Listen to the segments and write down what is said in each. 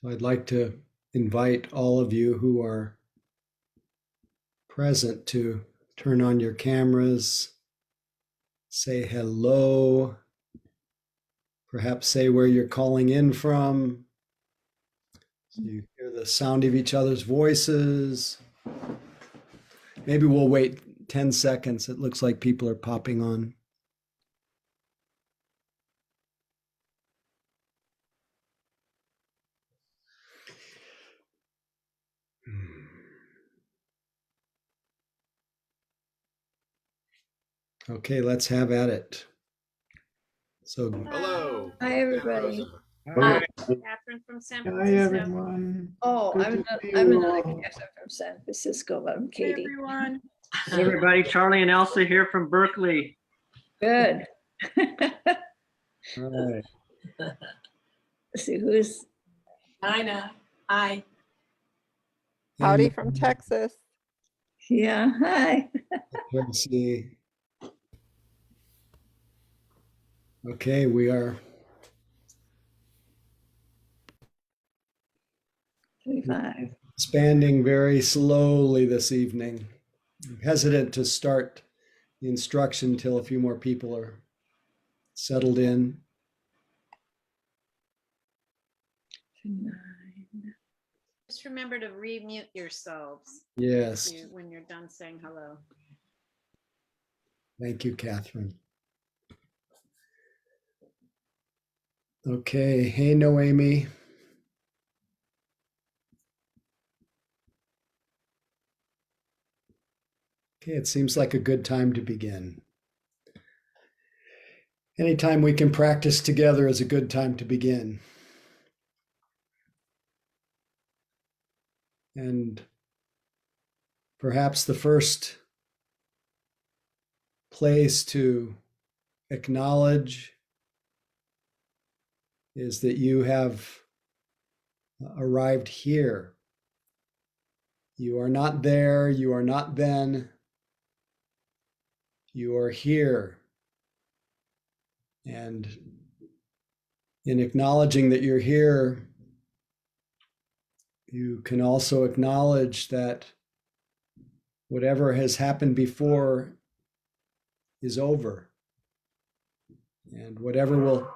So I'd like to invite all of you who are present to turn on your cameras, say hello, perhaps say where you're calling in from, so you hear the sound of each other's voices. Maybe we'll wait 10 seconds. It looks like people are popping on. Okay, let's have at it. So, Hello. Hi, everybody. Hi, Catherine from San hi Francisco. everyone. Oh, Good I'm to see I'm you another all. Catherine from San Francisco, but I'm Hey, Katie. everyone. Hey everybody, Charlie and Elsa here from Berkeley. Good. all right. Let's see who's. Dinah. Hi. Howdy from Texas. Yeah. Hi. Let's see. Okay, we are 25. expanding very slowly this evening. I'm hesitant to start the instruction until a few more people are settled in. 9. Just remember to remute yourselves Yes, when you're done saying hello. thank you, Catherine. Okay, hey, Noemi. Okay, it seems like a good time to begin. Anytime we can practice together is a good time to begin. And perhaps the first place to acknowledge is that you have arrived here. You are not there, you are not then, you are here. And in acknowledging that you're here, you can also acknowledge that whatever has happened before is over. And whatever will,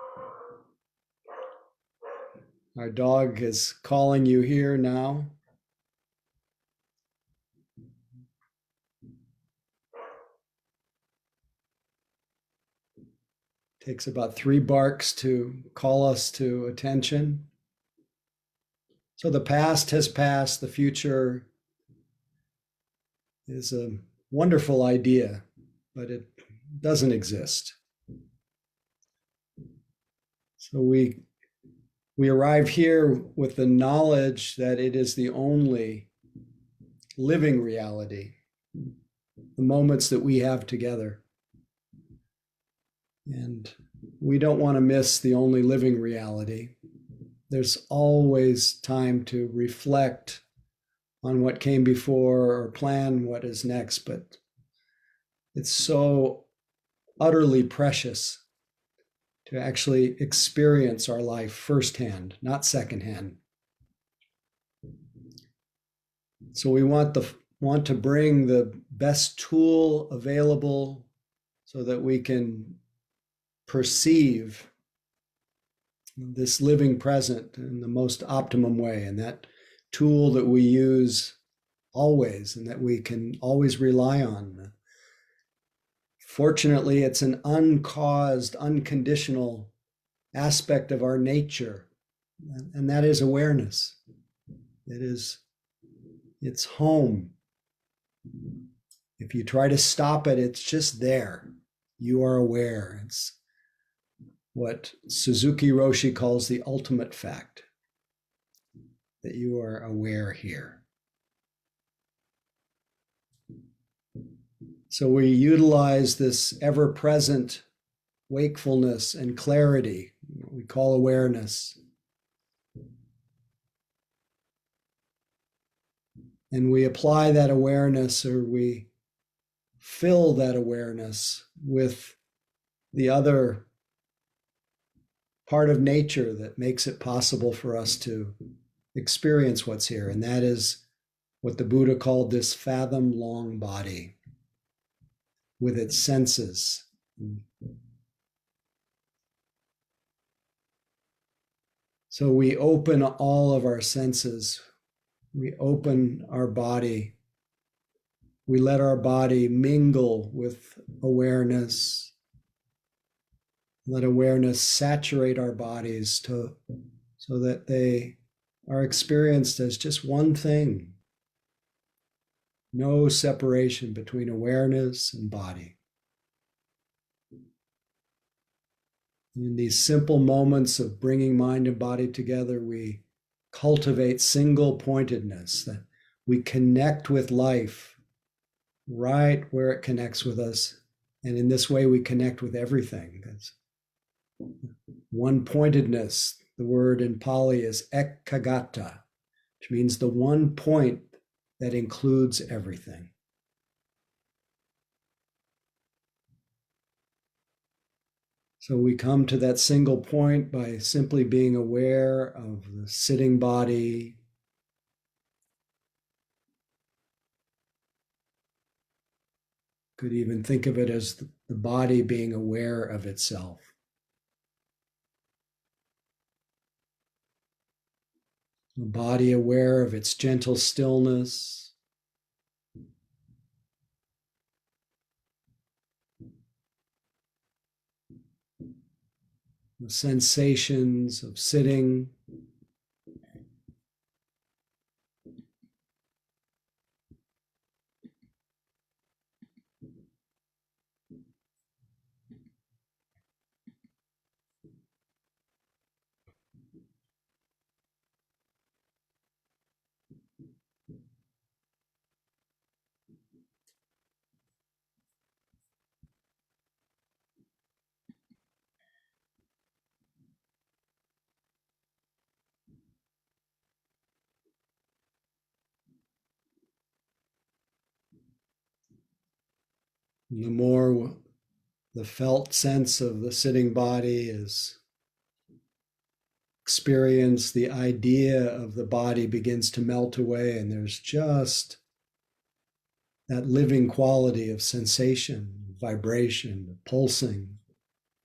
our dog is calling you here now. Takes about 3 barks to call us to attention. So the past has passed, the future is a wonderful idea, but it doesn't exist. So we arrive here with the knowledge that it is the only living reality, the moments that we have together. And we don't want to miss the only living reality. There's always time to reflect on what came before or plan what is next, but it's so utterly precious to actually experience our life firsthand, not secondhand. So we want to bring the best tool available so that we can perceive this living present in the most optimum way. And that tool that we use always and that we can always rely on. Fortunately, it's an uncaused, unconditional aspect of our nature, and that is awareness. It's home. If you try to stop it, it's just there. You are aware. It's what Suzuki Roshi calls the ultimate fact, that you are aware here. So we utilize this ever-present wakefulness and clarity, what we call awareness. And we apply that awareness, or we fill that awareness with the other part of nature that makes it possible for us to experience what's here. And that is what the Buddha called this fathom-long body with its senses. So we open all of our senses. We open our body. We let our body mingle with awareness. Let awareness saturate our bodies so that they are experienced as just one thing. No separation between awareness and body. In these simple moments of bringing mind and body together, we cultivate single pointedness, that we connect with life right where it connects with us. And in this way, we connect with everything. That's one pointedness. The word in Pali is ekagata, which means the one point that includes everything. So we come to that single point by simply being aware of the sitting body. Could even think of it as the body being aware of itself. The body aware of its gentle stillness. The sensations of sitting. And the more the felt sense of the sitting body is experienced, the idea of the body begins to melt away, and there's just that living quality of sensation, vibration, pulsing,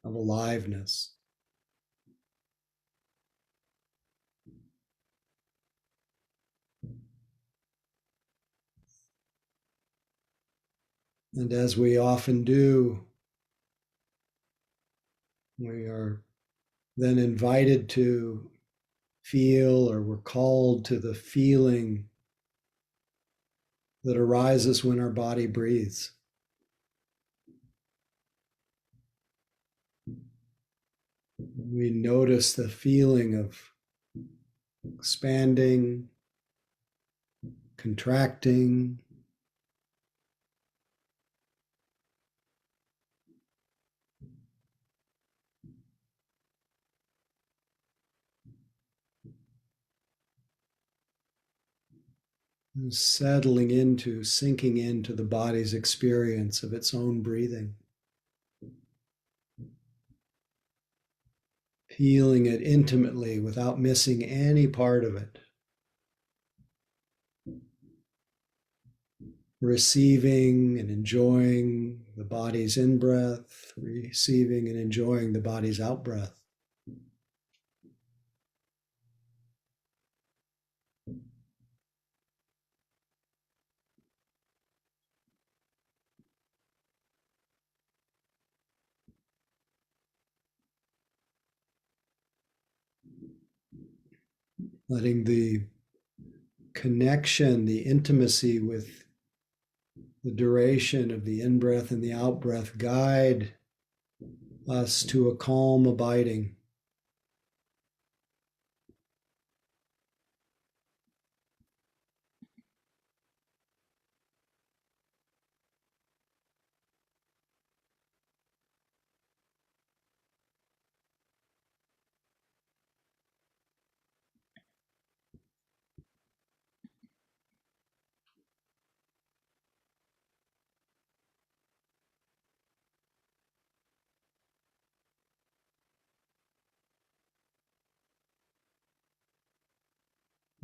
of aliveness. And as we often do, we are then invited to feel, or we're called to the feeling that arises when our body breathes. We notice the feeling of expanding, contracting. Settling into, sinking into the body's experience of its own breathing. Feeling it intimately without missing any part of it. Receiving and enjoying the body's in-breath, receiving and enjoying the body's out-breath. Letting the connection, the intimacy with the duration of the in-breath and the out-breath guide us to a calm abiding.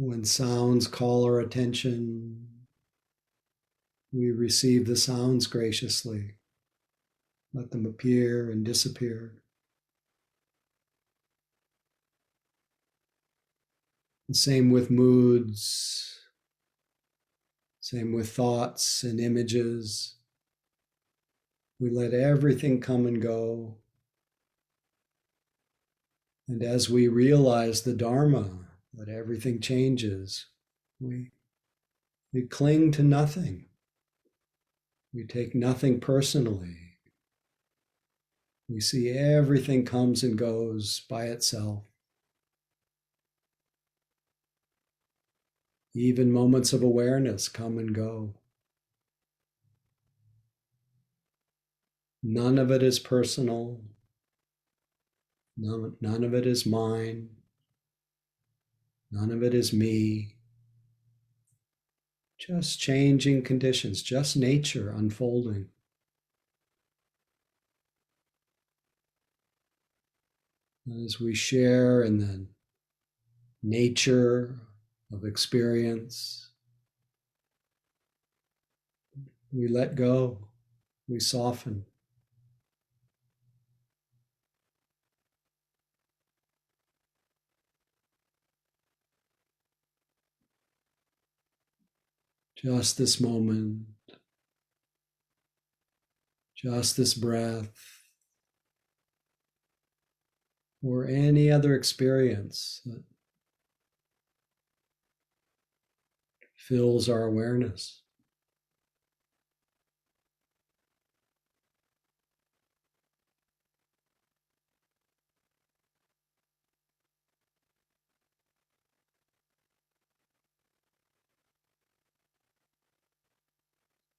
When sounds call our attention, we receive the sounds graciously. Let them appear and disappear. The same with moods, same with thoughts and images. We let everything come and go. And as we realize the Dharma, that everything changes, we cling to nothing. We take nothing personally. We see everything comes and goes by itself. Even moments of awareness come and go. None of it is personal. None of it is mine. None of it is me. Just changing conditions, just nature unfolding. As we share in the nature of experience, we let go, we soften. Just this moment, just this breath, or any other experience that fills our awareness.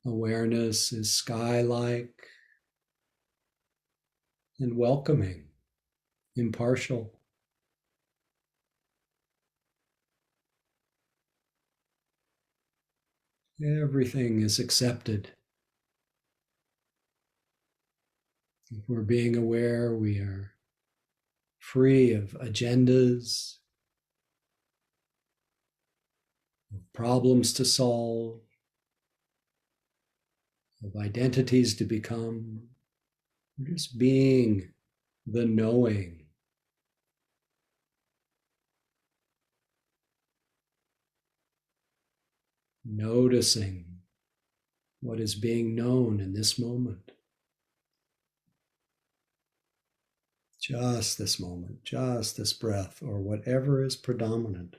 Awareness is sky-like and welcoming, impartial. Everything is accepted. If we're being aware, we are free of agendas, of problems to solve, of identities to become. We're just being the knowing. Noticing what is being known in this moment. Just this moment, just this breath, or whatever is predominant.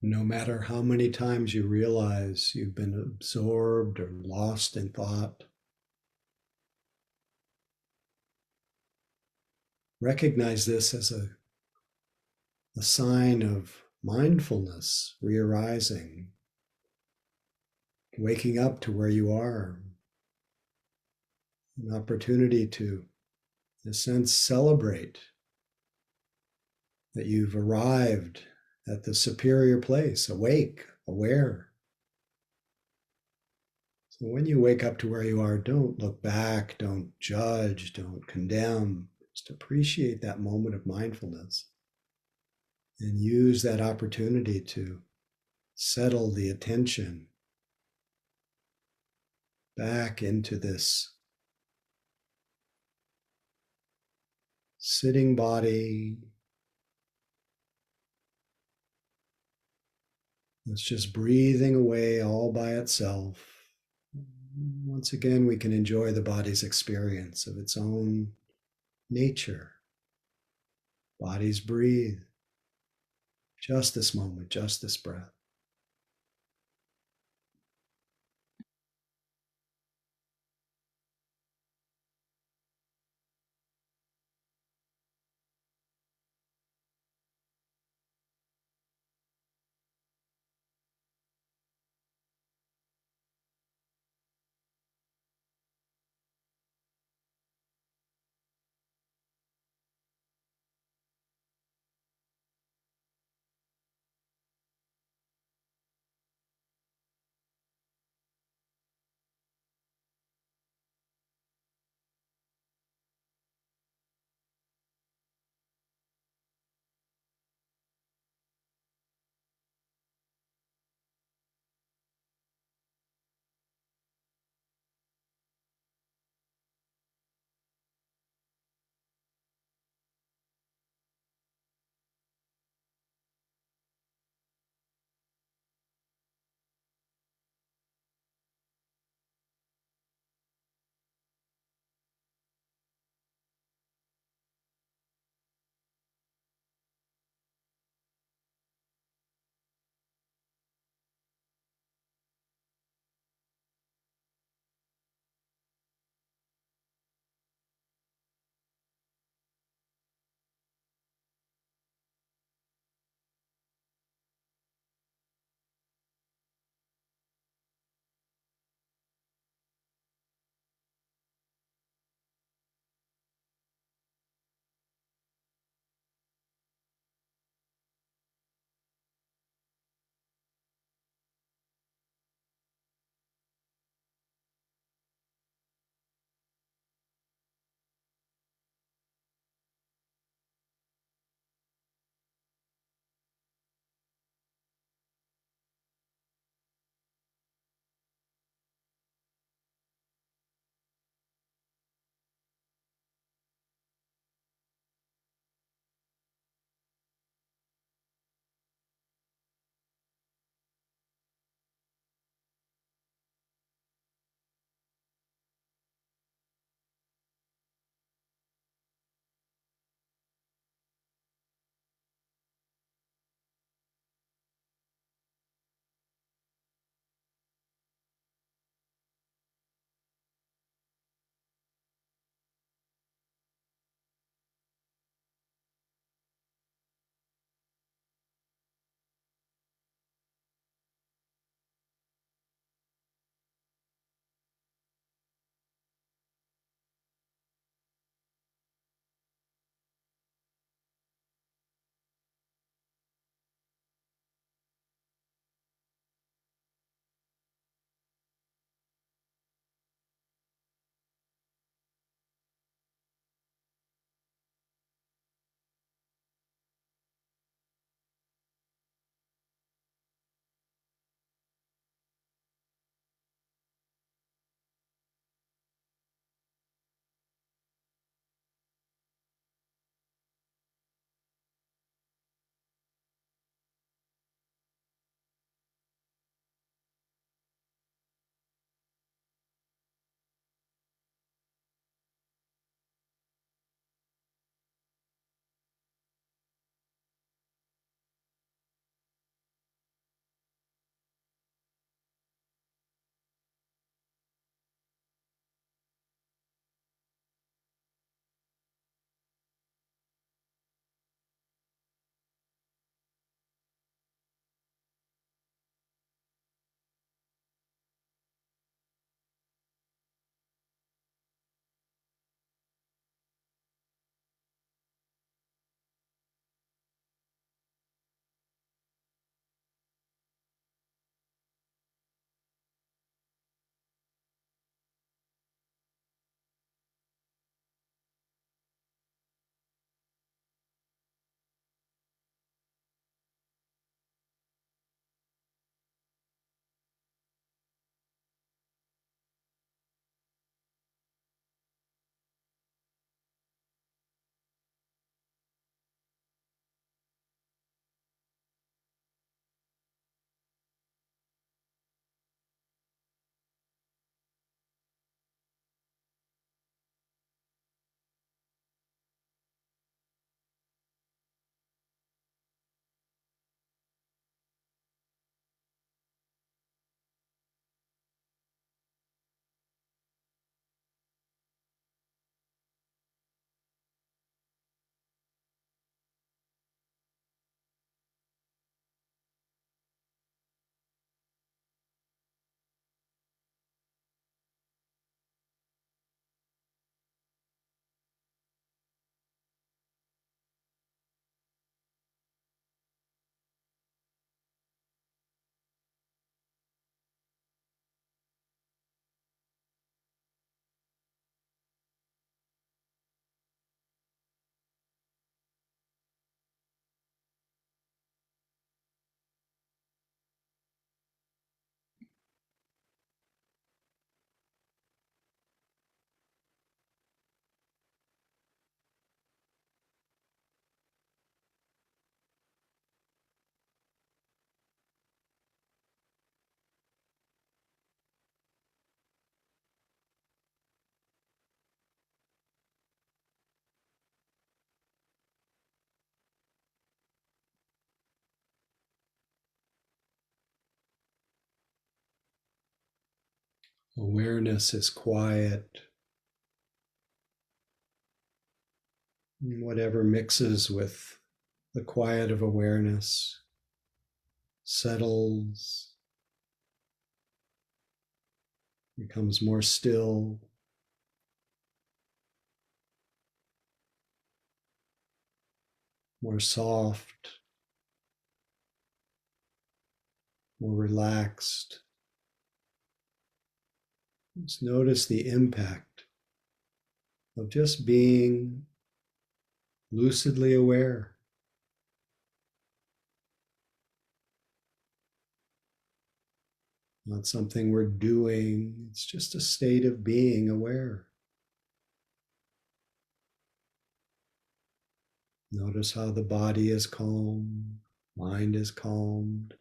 No matter how many times you realize you've been absorbed or lost in thought, recognize this as a sign of mindfulness re-arising, waking up to where you are, an opportunity to, in a sense, celebrate that you've arrived at the superior place, awake, aware. So when you wake up to where you are, don't look back, don't judge, don't condemn. Just appreciate that moment of mindfulness and use that opportunity to settle the attention back into this sitting body. It's just breathing away all by itself. Once again, we can enjoy the body's experience of its own nature. Bodies breathe. Just this moment, just this breath. Awareness is quiet. And whatever mixes with the quiet of awareness settles, becomes more still, more soft, more relaxed. Just notice the impact of just being lucidly aware. Not something we're doing, it's just a state of being aware. Notice how the body is calm, mind is calmed.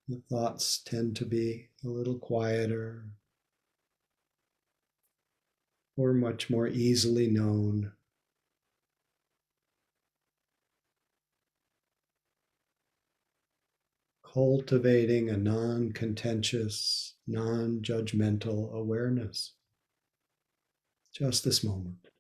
The thoughts tend to be a little quieter or much more easily known. Cultivating a non-contentious, non-judgmental awareness. Just this moment.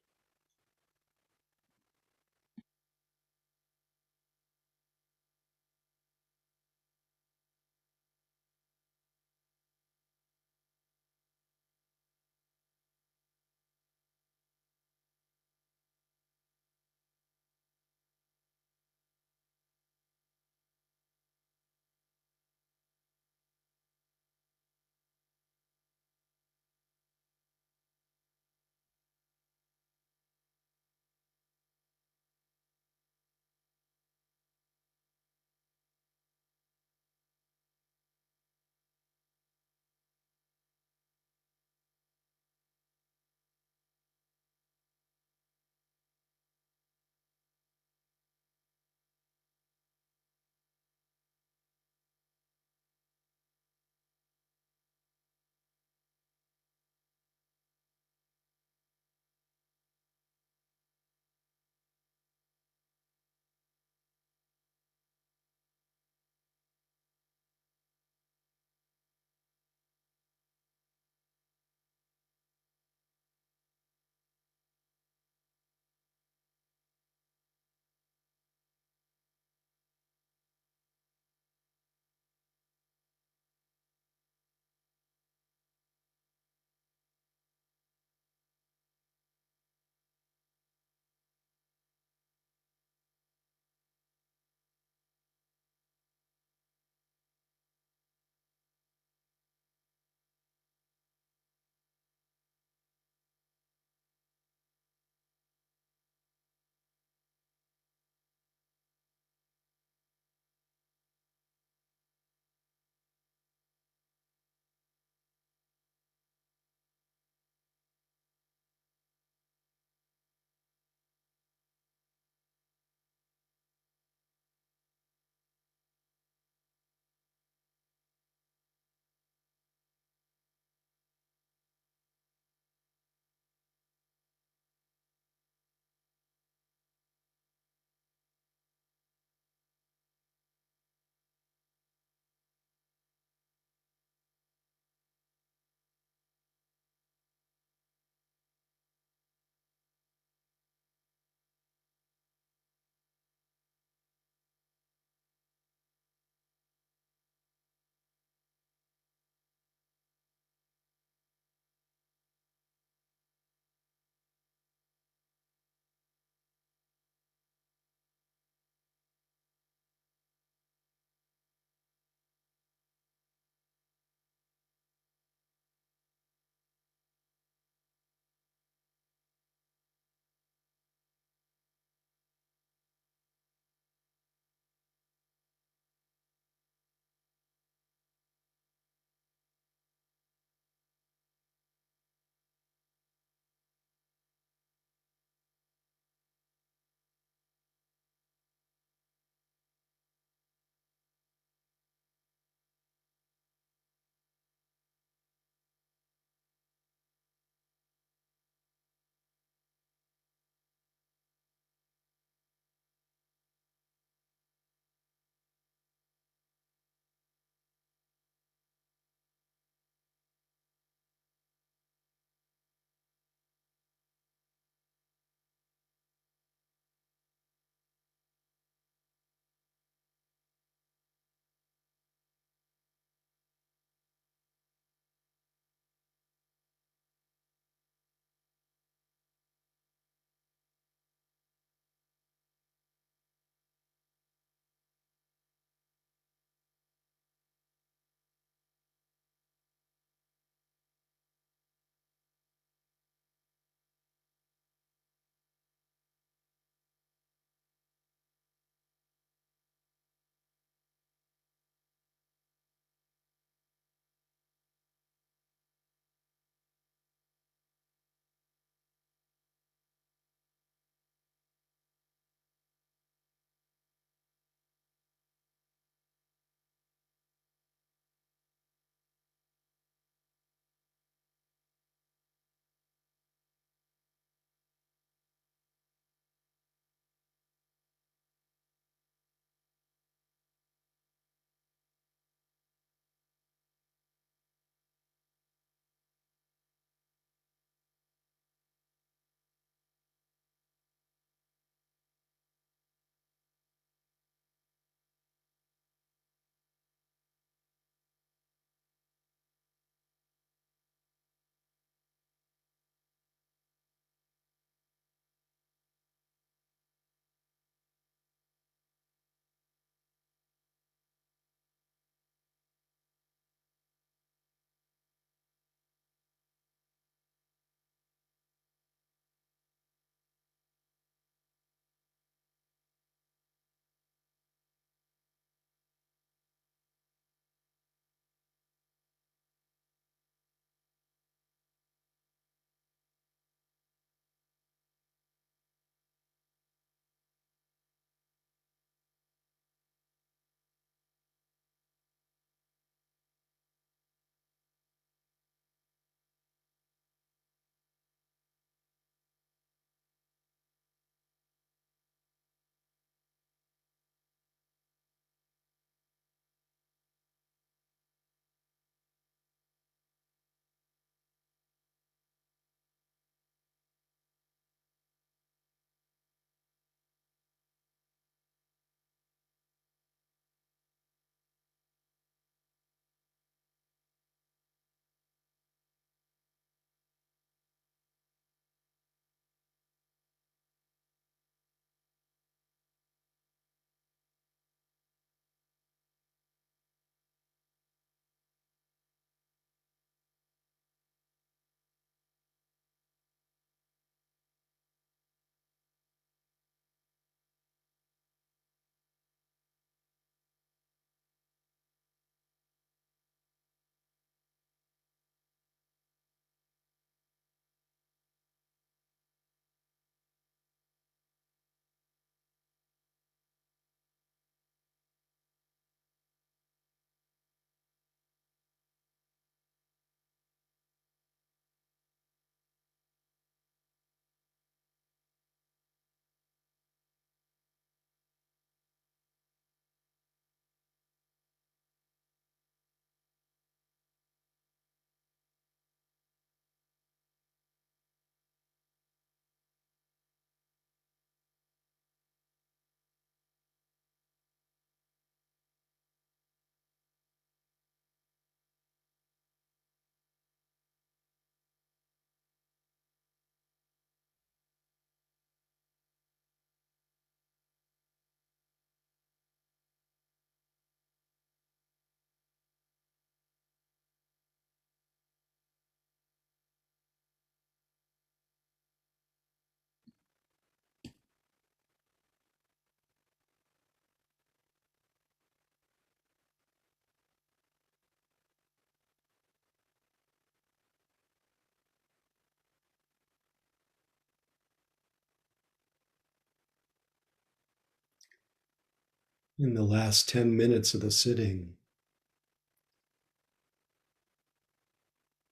in the last 10 minutes of the sitting,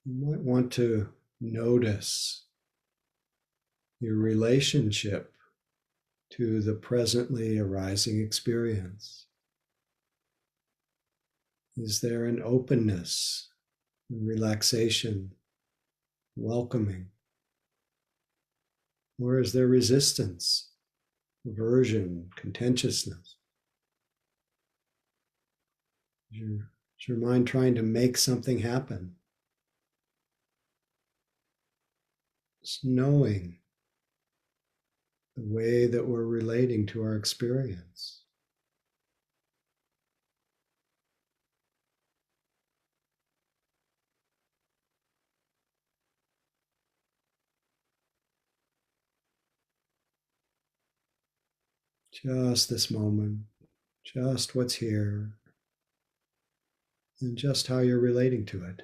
you might want to notice your relationship to the presently arising experience. Is there an openness, relaxation, welcoming? Or is there resistance, aversion, contentiousness? Is your mind trying to make something happen? Just knowing the way that we're relating to our experience. Just this moment, just what's here, and just how you're relating to it.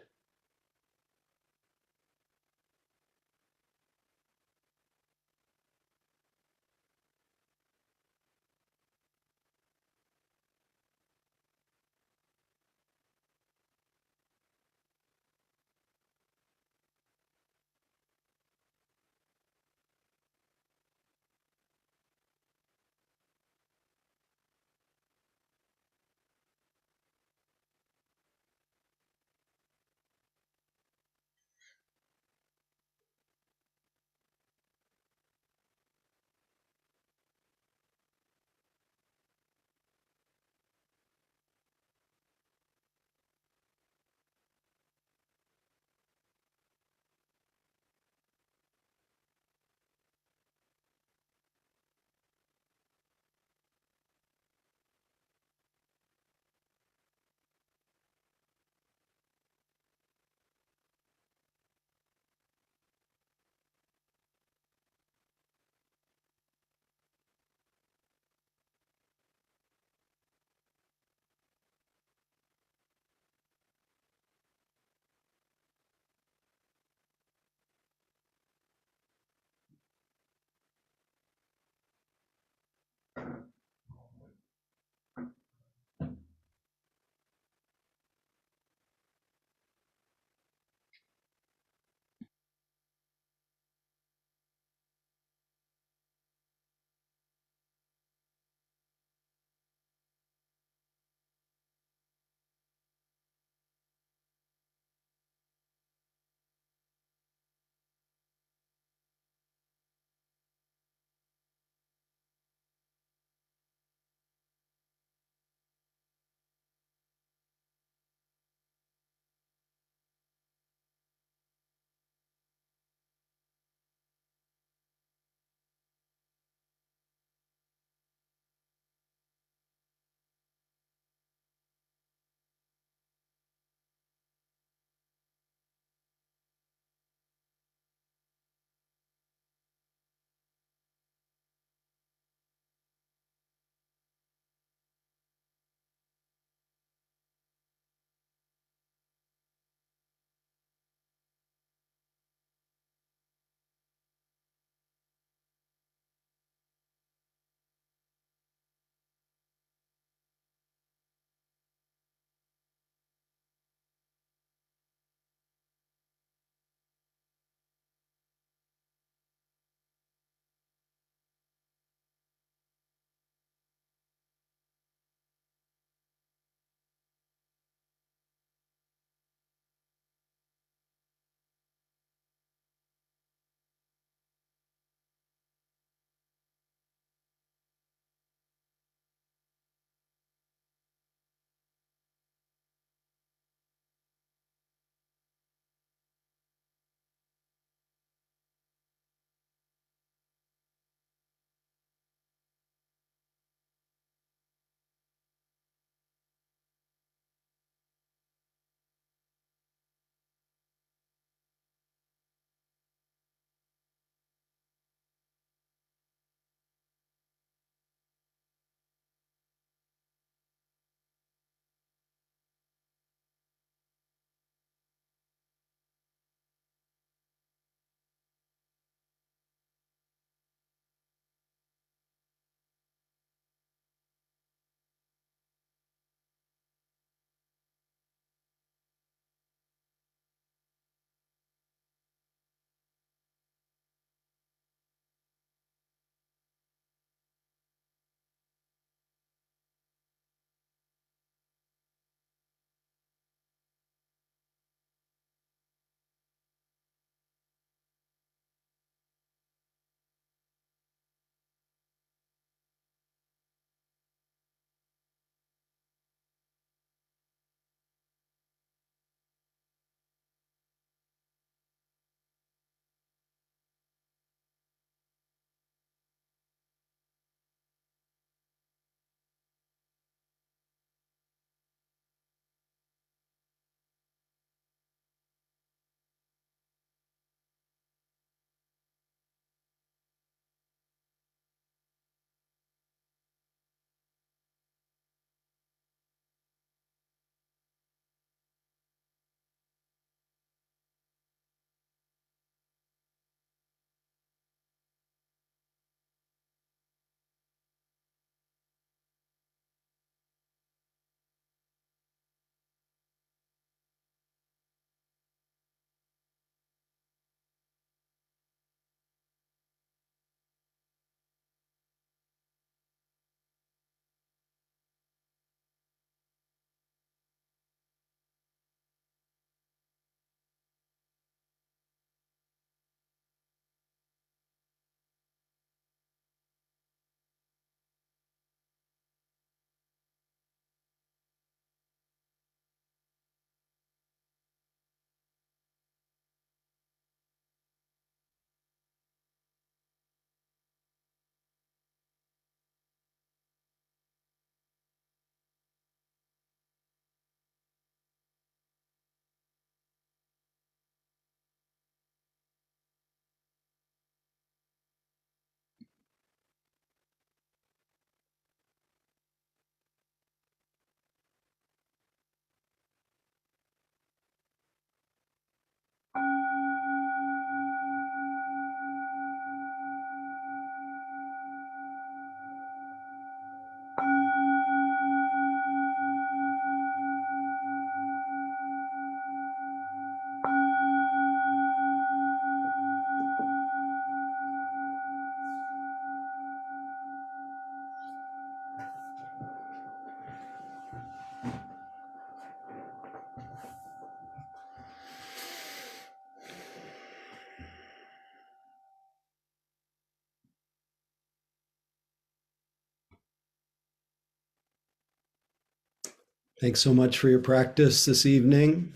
Thanks so much for your practice this evening.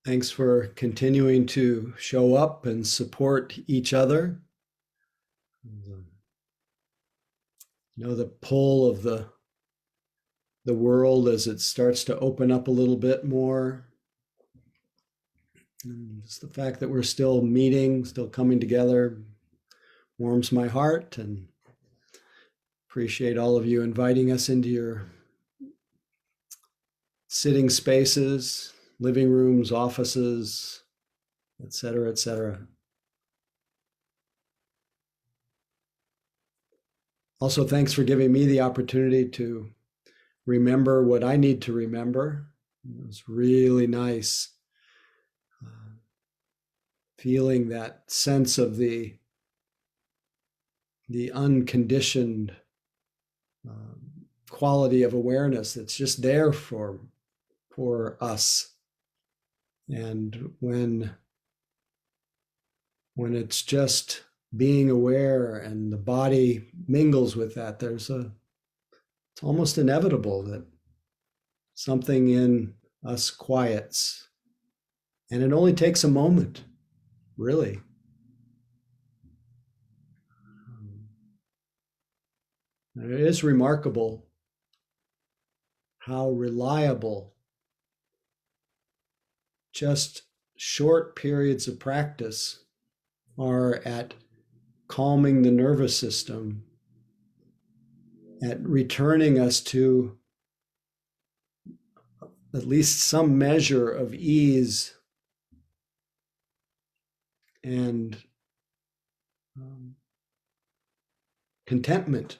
Thanks for continuing to show up and support each other. Know the pull of the world as it starts to open up a little bit more. And just the fact that we're still meeting, still coming together, warms my heart, and appreciate all of you inviting us into your sitting spaces, living rooms, offices, et cetera, et cetera. Also, thanks for giving me the opportunity to remember what I need to remember. It was really nice feeling that sense of the unconditioned quality of awareness that's just there for us. And when it's just being aware and the body mingles with that, it's almost inevitable that something in us quiets. And it only takes a moment, really. And it is remarkable how reliable just short periods of practice are at calming the nervous system, at returning us to at least some measure of ease and contentment.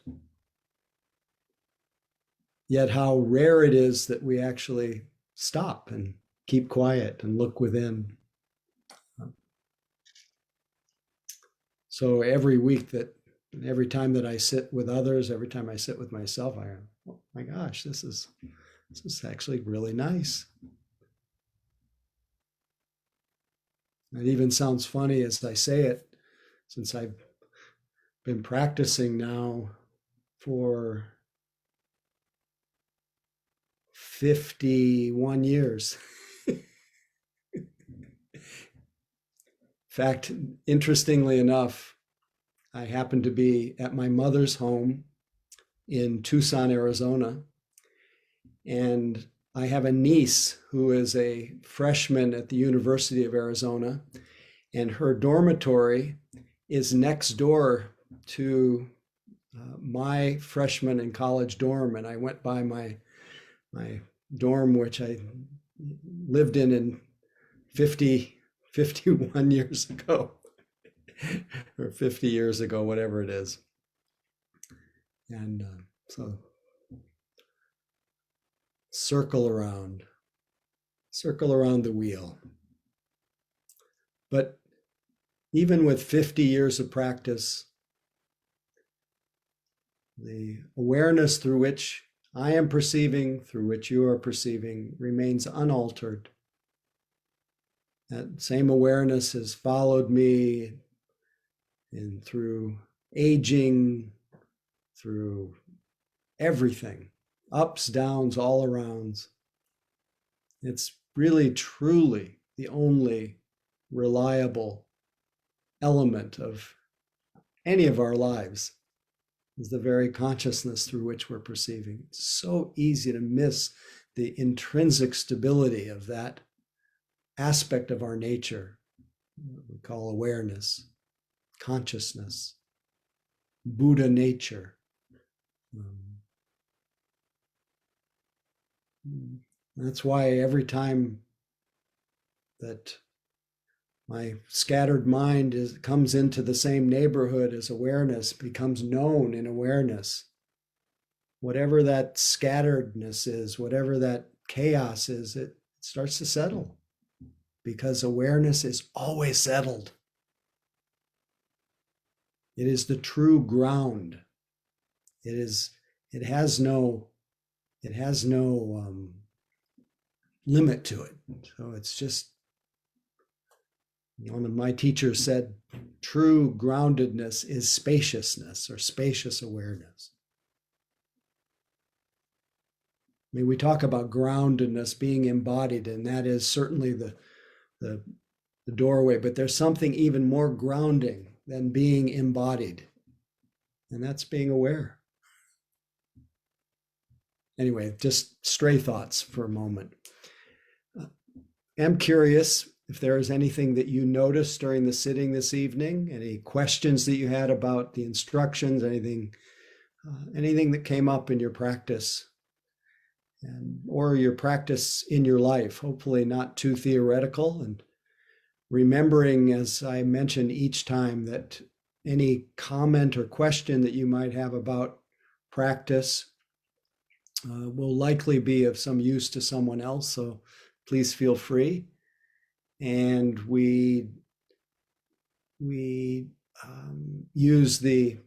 Yet how rare it is that we actually stop and keep quiet and look within. So every time that I sit with others, every time I sit with myself, I go, oh my gosh, this is actually really nice. It even sounds funny as I say it, since I've been practicing now for 51 years. In fact, interestingly enough, I happened to be at my mother's home in Tucson, Arizona, and I have a niece who is a freshman at the University of Arizona, and her dormitory is next door to my freshman and college dorm. And I went by my dorm, which I lived in 51 years ago, or 50 years ago, whatever it is. And so circle around the wheel. But even with 50 years of practice, the awareness through which I am perceiving, through which you are perceiving, remains unaltered. That same awareness has followed me and through aging, through everything, ups, downs, all arounds. It's really, truly the only reliable element of any of our lives is the very consciousness through which we're perceiving. It's so easy to miss the intrinsic stability of that aspect of our nature, what we call awareness, consciousness, Buddha nature. That's why every time that my scattered mind comes into the same neighborhood as awareness, becomes known in awareness, whatever that scatteredness is, whatever that chaos is, it starts to settle because awareness is always settled. It is the true ground. It has no limit to it. So it's just, one of my teachers said, true groundedness is spaciousness or spacious awareness. I mean, we talk about groundedness being embodied, and that is certainly the doorway, but there's something even more grounding than being embodied, and that's being aware. Anyway, just stray thoughts for a moment. I'm curious if there is anything that you noticed during the sitting this evening, any questions that you had about the instructions, anything that came up in your practice, or your practice in your life, hopefully not too theoretical, and remembering, as I mentioned each time, that any comment or question that you might have about practice will likely be of some use to someone else. So please feel free. And we use the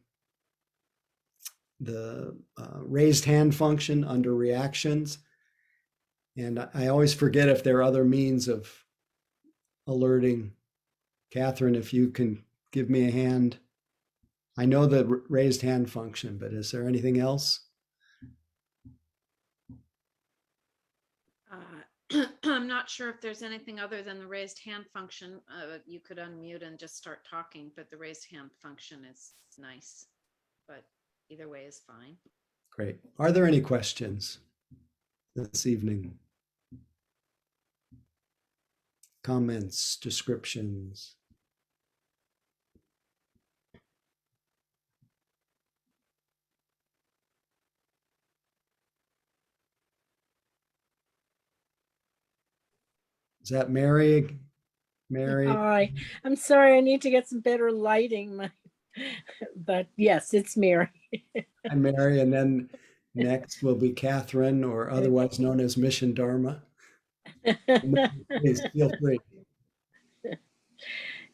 raised hand function under reactions. And I always forget if there are other means of alerting. Catherine, if you can give me a hand. I know the raised hand function, but is there anything else? I'm not sure if there's anything other than the raised hand function. You could unmute and just start talking, but the raised hand function is nice. But either way is fine. Great. Are there any questions this evening? Comments, descriptions? Is that Mary? Mary? Hi, I'm sorry, I need to get some better lighting. But yes, it's Mary. I'm Mary, and then next will be Catherine, or otherwise known as Mission Dharma. Please feel free.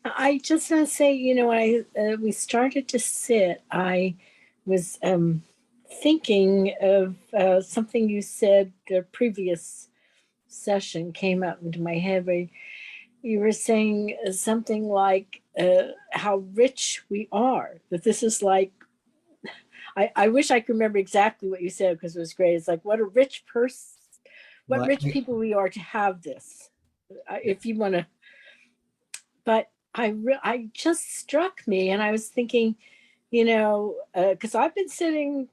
I just want to say, when we started to sit, I was thinking of something you said the previous session came up into my head where you were saying something like how rich we are, that this is like, I wish I could remember exactly what you said because it was great. It's like, what a rich person, what rich people we are to have this. If you want to, but I just struck me, and I was thinking, because I've been sitting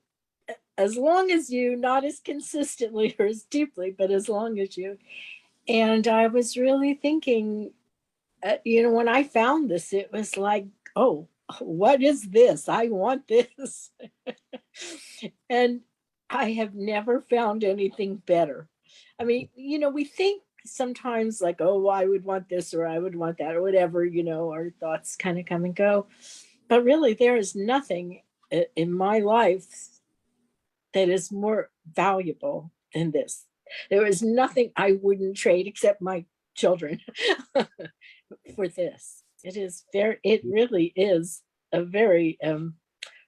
as long as you, not as consistently or as deeply, but as long as you. And I was really thinking, when I found this, it was like, oh, what is this? I want this. And I have never found anything better. I mean, we think sometimes like, oh, I would want this or I would want that or whatever, our thoughts kind of come and go. But really, there is nothing in my life that is more valuable than this. There is nothing I wouldn't trade except my children for this. It really is a very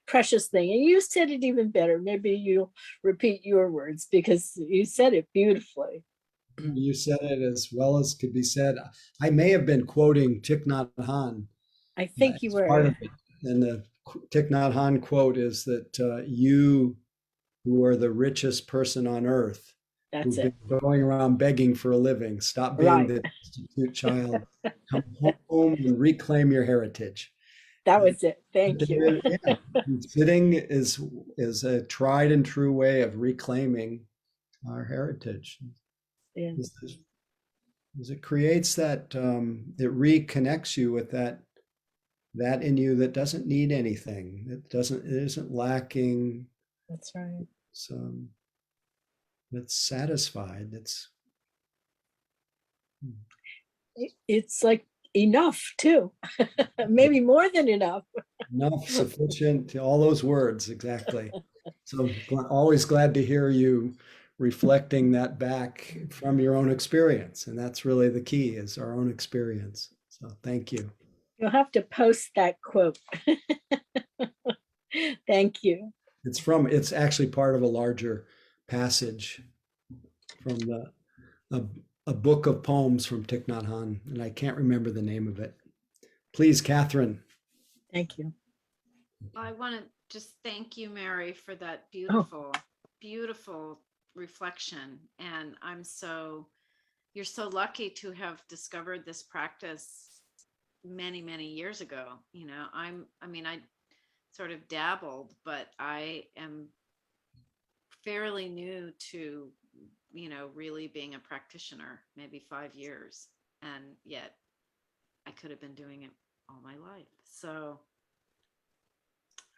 precious thing. And you said it even better. Maybe you'll repeat your words because you said it beautifully. You said it as well as could be said. I may have been quoting Thich Nhat Hanh. I think you were. Part of it. And the Thich Nhat Hanh quote is that you, who are the richest person on earth, That's who've it. been going around begging for a living, stop being Right. the destitute child, come home and reclaim your heritage. That was it. Thank you. Yeah. Sitting is a tried and true way of reclaiming our heritage. Yes. It creates that, it reconnects you with that in you that doesn't need anything. It isn't lacking. That's right. It's satisfied. It's like enough too. Maybe more than enough. Enough, sufficient, all those words, exactly. So always glad to hear you reflecting that back from your own experience. And that's really the key, is our own experience. So thank you. You'll have to post that quote. Thank you. It's actually part of a larger passage from a, a book of poems from Thich Nhat Hanh, and I can't remember the name of it. Please, Catherine. Thank you. I want to just thank you, Mary, for that Oh, beautiful, beautiful reflection. And you're so lucky to have discovered this practice many, many years ago. You know, I sort of dabbled, but I am fairly new to, really being a practitioner, maybe 5 years. And yet I could have been doing it all my life. So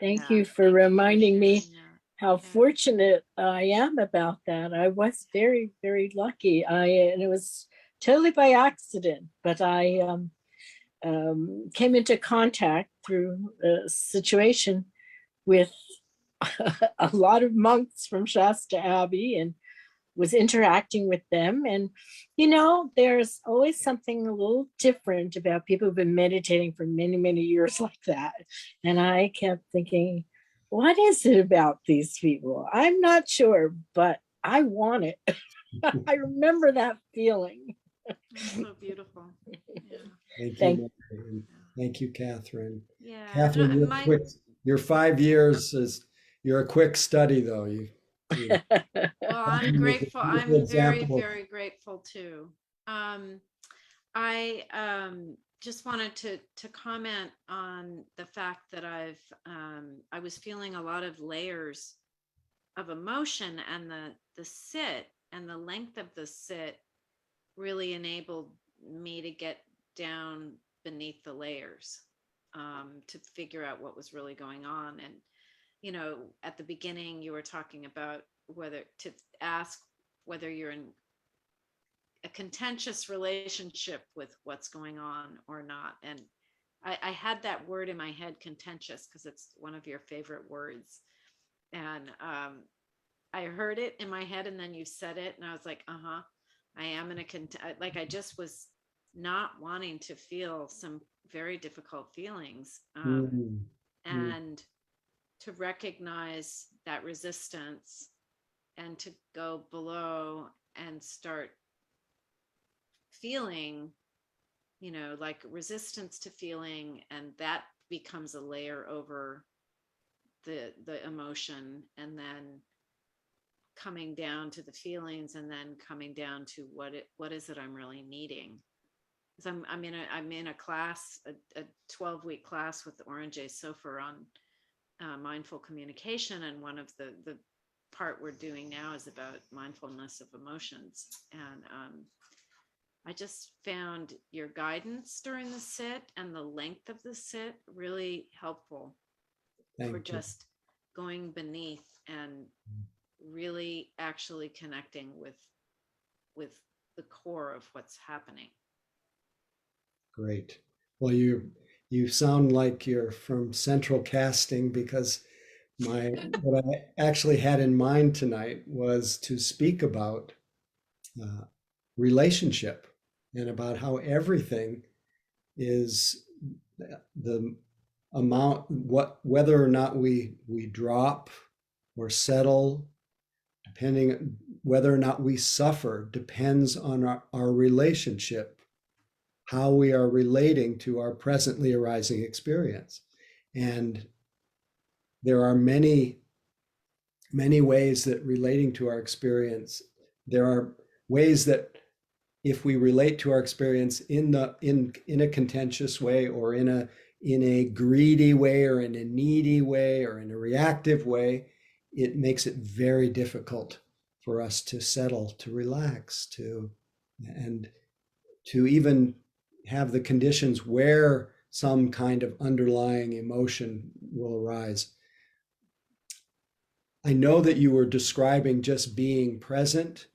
thank yeah, you for thank you for reminding me sharing that. how Yeah. fortunate I am about that. I was very, very lucky. And it was totally by accident, but I came into contact through a situation with a lot of monks from Shasta Abbey and was interacting with them. And, there's always something a little different about people who've been meditating for many, many years like that. And I kept thinking, what is it about these people? I'm not sure, but I want it. I remember that feeling. That's so beautiful. Yeah. Thank Thank you, Mary, and thank you, Catherine. Yeah. Catherine, your 5 years you're a quick study, though. Well, I'm You're a grateful. beautiful I'm very, example. very grateful too. I just wanted to comment on the fact that I was feeling a lot of layers of emotion, and the sit and the length of the sit really enabled me to get down beneath the layers, to figure out what was really going on. And at the beginning you were talking about whether to ask whether you're in a contentious relationship with what's going on or not. And I had that word in my head, contentious, because it's one of your favorite words. And I heard it in my head, and then you said it, and I was like, I am in like I just was not wanting to feel some very difficult feelings. Mm, And to recognize that resistance and to go below and start feeling, like resistance to feeling, and that becomes a layer over the emotion, and then coming down to the feelings, and then coming down to what is it I'm really needing. Because I'm in a class, a 12-week class with Orange Sofer on mindful communication, and one of the part we're doing now is about mindfulness of emotions. And I just found your guidance during the sit and the length of the sit really helpful for thank you. just going beneath and really actually connecting with the core of what's happening. Great. Well, you sound like you're from Central Casting, because what I actually had in mind tonight was to speak about relationship, and about how everything is the amount, whether or not we drop or settle, depending whether or not we suffer, depends on our relationship, how we are relating to our presently arising experience. And there are many ways that relating to our experience, there are ways that if we relate to our experience in a contentious way, or in a greedy way, or in a needy way, or in a reactive way, it makes it very difficult for us to settle, to relax, and to even have the conditions where some kind of underlying emotion will arise. I know that you were describing just being present,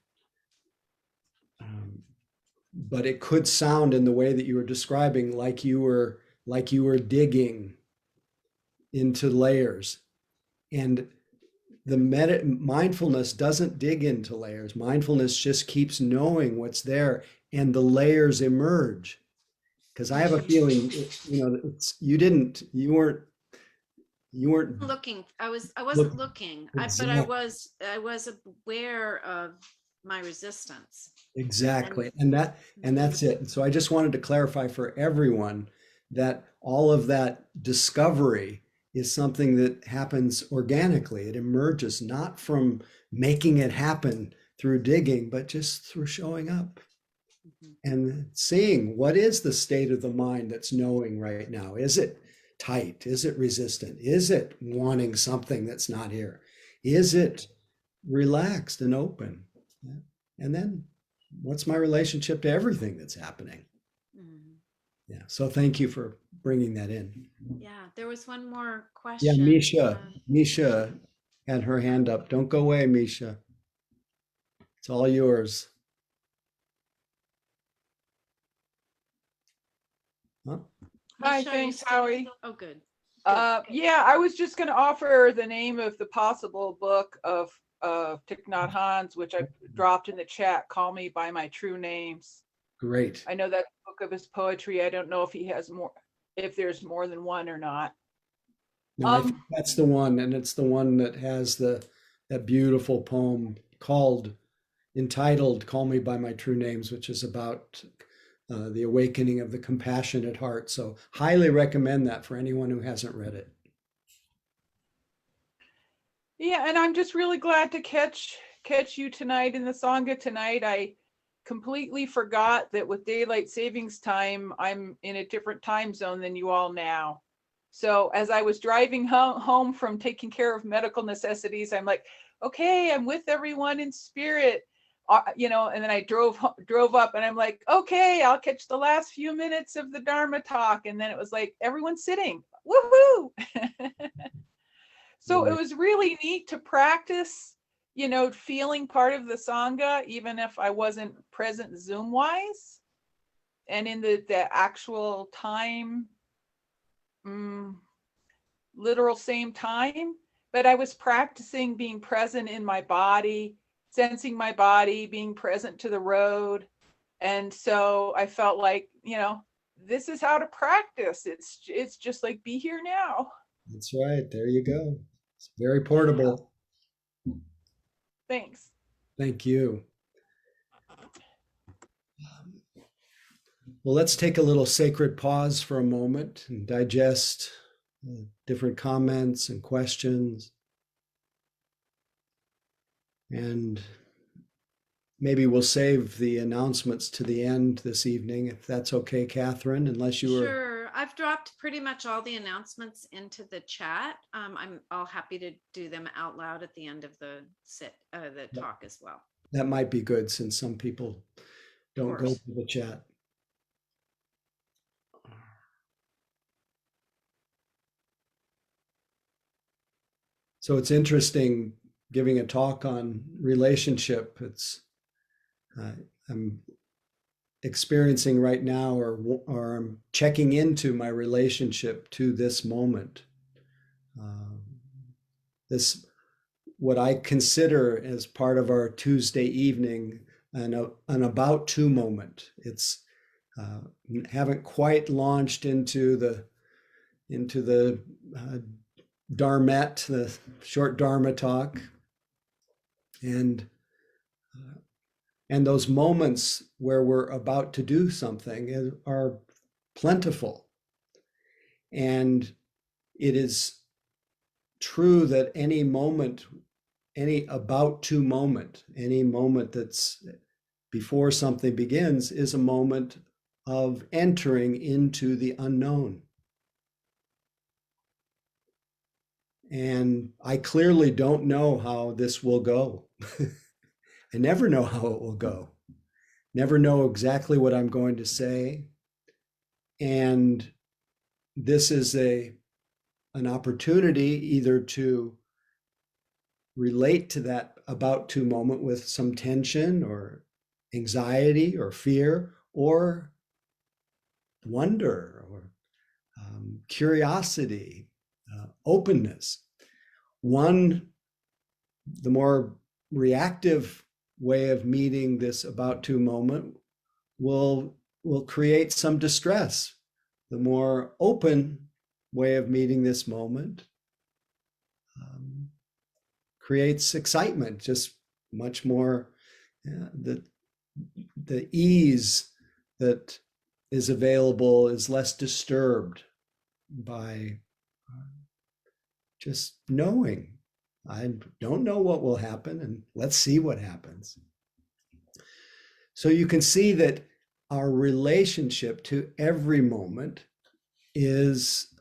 but it could sound, in the way that you were describing, like you were digging into layers. And mindfulness doesn't dig into layers. Mindfulness just keeps knowing what's there, and the layers emerge. Because I have a feeling, you weren't Looking, I wasn't look looking, but I exactly. was aware of my resistance. Exactly. And And that's it. And so I just wanted to clarify for everyone that all of that discovery is something that happens organically. It emerges not from making it happen through digging, but just through showing up Mhm. and seeing what is the state of the mind that's knowing right now. Is it tight? Is it resistant? Is it wanting something that's not here? Is it relaxed and open? Yeah. And then what's my relationship to everything that's happening? Mhm. Yeah. So thank you for bringing that in. Yeah, there was one more Yeah, question. Misha had her hand up. Don't go away, Misha. It's all yours. Huh? Hi, Misha, are you thanks, still? Howie. Oh, good. Yeah, I was just going to offer the name of the possible book of Thich Nhat Hanh's, which I dropped in the chat. Call Me by My True Names. Great. I know that's a book of his poetry. I don't know if he has more, if there's more than one or not. No, I think that's the one, and it's the one that has that beautiful poem called entitled "Call Me by My True Names," which is about the awakening of the compassionate heart. So, highly recommend that for anyone who hasn't read it. Yeah, and I'm just really glad to catch you tonight in the Sangha tonight. I completely forgot that with daylight savings time, I'm in a different time zone than you all now. So as I was driving home from taking care of medical necessities, I'm like, okay, I'm with everyone in spirit, and then I drove up and I'm like, okay, I'll catch the last few minutes of the Dharma talk. And then it was like, everyone's sitting, woohoo. So it was really neat to practice, feeling part of the Sangha, even if I wasn't present Zoom wise. And in the actual time, literal same time, but I was practicing being present in my body, sensing my body, being present to the road. And so I felt like, this is how to practice. It's just like, be here now. That's right. There you go. It's very portable. Thanks. Thank you. Well, let's take a little sacred pause for a moment and digest different comments and questions. And maybe we'll save the announcements to the end this evening, if that's okay, Catherine, unless you were. Sure. I've dropped pretty much all the announcements into the chat. I'm all happy to do them out loud at the end of the talk as well. That might be good since some people don't go course. to the chat. So it's interesting giving a talk on relationship. I'm experiencing right now, or I'm checking into my relationship to this moment. This, what I consider as part of our Tuesday evening, an about to moment. It's haven't quite launched into the Dharmet, the short Dharma talk, and those moments where we're about to do something are plentiful. And it is true that any moment, any about to moment, any moment that's before something begins is a moment of entering into the unknown. And I clearly don't know how this will go. I never know how it will go. Never know exactly what I'm going to say. And this is an opportunity either to relate to that about to moment with some tension or anxiety or fear or wonder or curiosity, openness. One The more reactive way of meeting this about to moment will create some distress. The more open way of meeting this moment creates excitement, just much more. The ease that is available is less disturbed by just knowing. I don't know what will happen, and let's see what happens. So you can see that our relationship to every moment is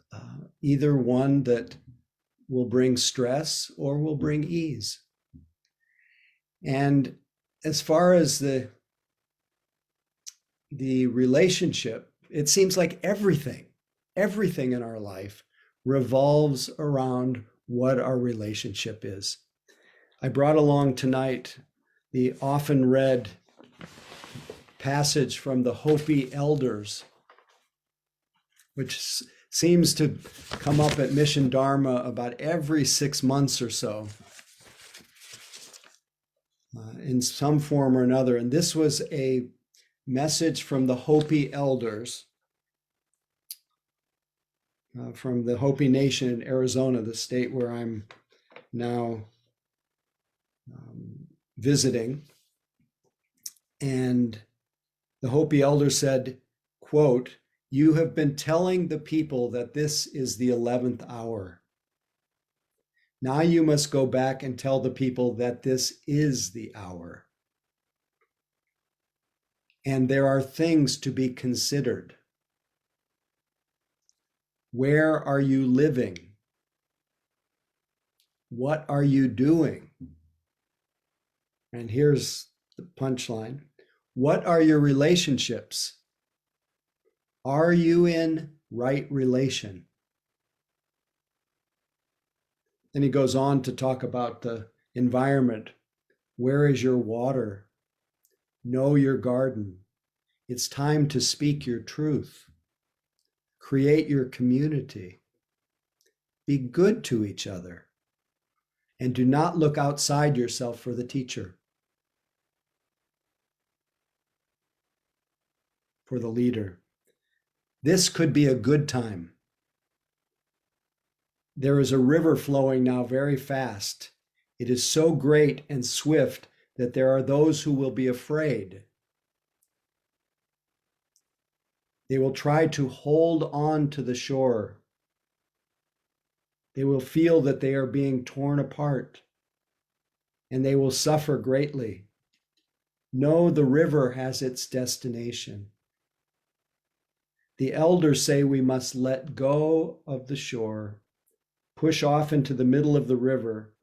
either one that will bring stress or will bring ease. And as far as the relationship, it seems like everything in our life revolves around what our relationship is. I brought along tonight the often read passage from the Hopi elders, which seems to come up at Mission Dharma about every 6 months or so, in some form or another. And this was a message from the Hopi elders, from the Hopi Nation in Arizona, the state where I'm now visiting. And the Hopi elder said, quote, "You have been telling the people that this is the 11th hour. Now you must go back and tell the people that this is the hour. And there are things to be considered. Where are you living? What are you doing?" And here's the punchline. What are your relationships? Are you in right relation? Then he goes on to talk about the environment. Where is your water? Know your garden. It's time to speak your truth. Create your community. Be good to each other. And do not look outside yourself for the teacher, for the leader. This could be a good time. There is a river flowing now very fast. It is so great and swift that there are those who will be afraid. They will try to hold on to the shore. They will feel that they are being torn apart, and they will suffer greatly. No, the river has its destination. The elders say we must let go of the shore, push off into the middle of the river,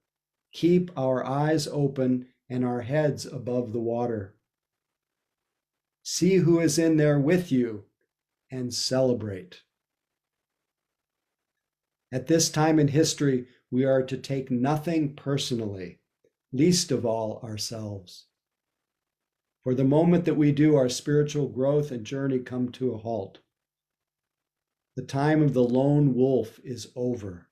keep our eyes open and our heads above the water. See who is in there with you and celebrate. At this time in history, we are to take nothing personally, least of all ourselves. For the moment that we do, our spiritual growth and journey come to a halt. The time of the lone wolf is over.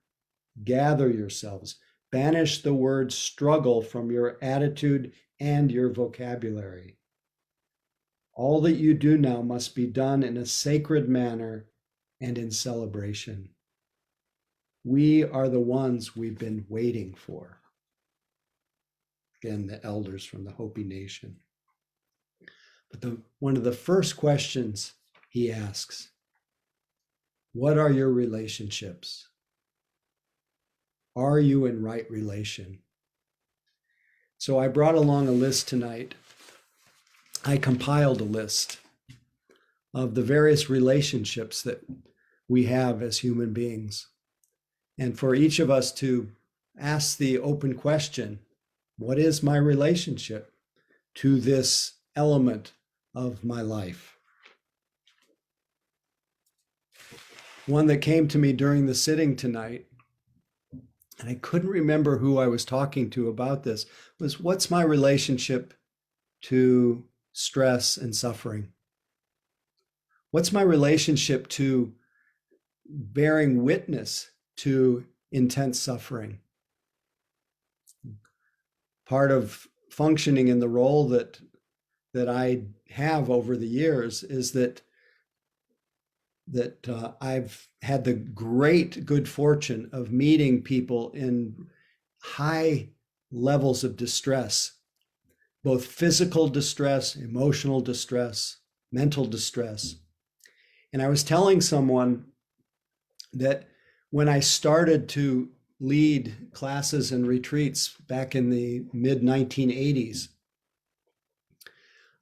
Gather yourselves. Banish the word struggle from your attitude and your vocabulary. All that you do now must be done in a sacred manner and in celebration. We are the ones we've been waiting for. Again, the elders from the Hopi Nation. But one of the first questions he asks, what are your relationships? Are you in right relation? So I brought along a list tonight. I compiled a list of the various relationships that we have as human beings. And for each of us to ask the open question, what is my relationship to this element of my life? One that came to me during the sitting tonight, and I couldn't remember who I was talking to about this, was what's my relationship to stress and suffering? What's my relationship to bearing witness to intense suffering? part of functioning in the role that I have over the years is that I've had the great good fortune of meeting people in high levels of distress, both physical distress, emotional distress, mental distress. And I was telling someone that when I started to lead classes and retreats back in the mid 1980s,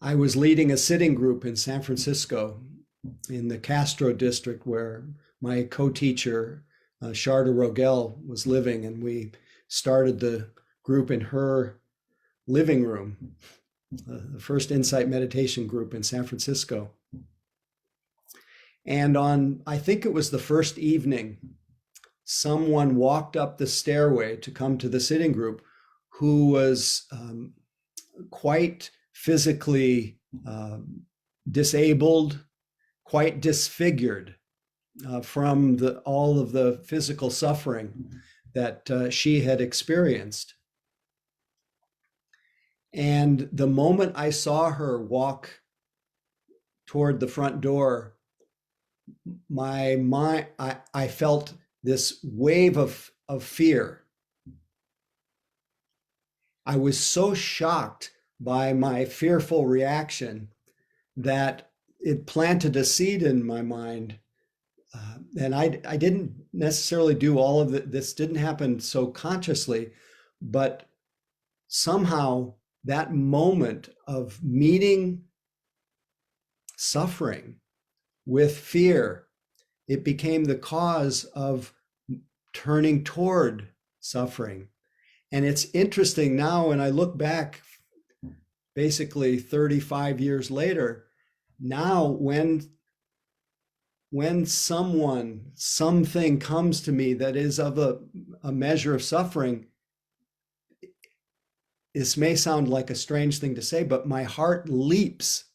I was leading a sitting group in San Francisco in the Castro district where my co-teacher, Sharda Rogel, was living. And we started the group in her living room, the first insight meditation group in San Francisco. And on, I think it was the first evening, someone walked up the stairway to come to the sitting group who was quite physically disabled, quite disfigured from all of the physical suffering that she had experienced. And the moment I saw her walk toward the front door, my mind, I felt this wave of fear. I was so shocked by my fearful reaction that it planted a seed in my mind. And I didn't necessarily do all of it. This didn't happen so consciously, but somehow that moment of meeting suffering with fear, it became the cause of turning toward suffering. And it's interesting now when I look back, basically 35 years later, now when something comes to me that is of a measure of suffering, this may sound like a strange thing to say, but my heart leaps.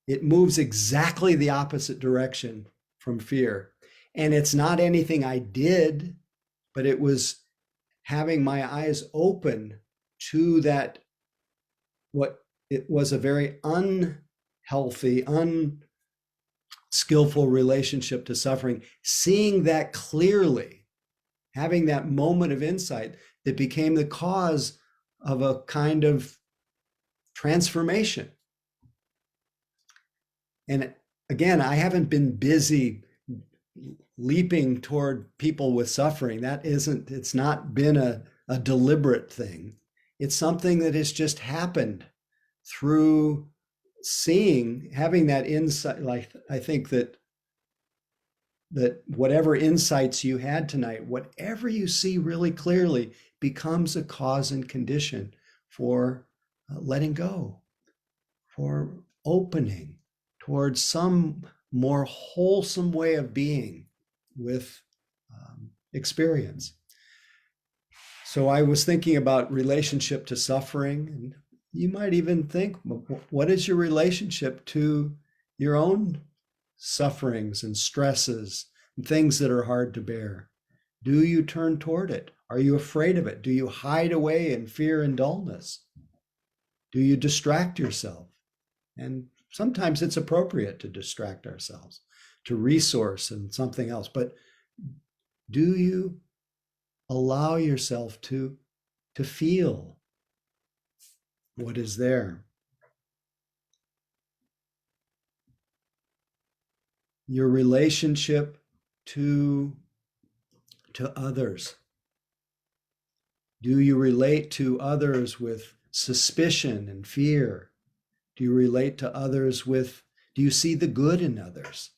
It moves exactly the opposite direction from fear. And it's not anything I did, but it was having my eyes open to that, what it was a very unhealthy, unskillful relationship to suffering, seeing that clearly, having that moment of insight that became the cause of a kind of transformation. And again, I haven't been busy leaping toward people with suffering. It's not been a deliberate thing. It's something that has just happened through having that insight. Like, I think that whatever insights you had tonight, whatever you see really clearly becomes a cause and condition for letting go, for opening towards some more wholesome way of being with experience. So I was thinking about relationship to suffering, and you might even think, what is your relationship to your own sufferings and stresses and things that are hard to bear? Do you turn toward it? Are you afraid of it? Do you hide away in fear and dullness? Do you distract yourself? And sometimes it's appropriate to distract ourselves, to resource in something else. But do you allow yourself to feel what is there? Your relationship to others. Do you relate to others with suspicion and fear? Do you relate to others do you see the good in others?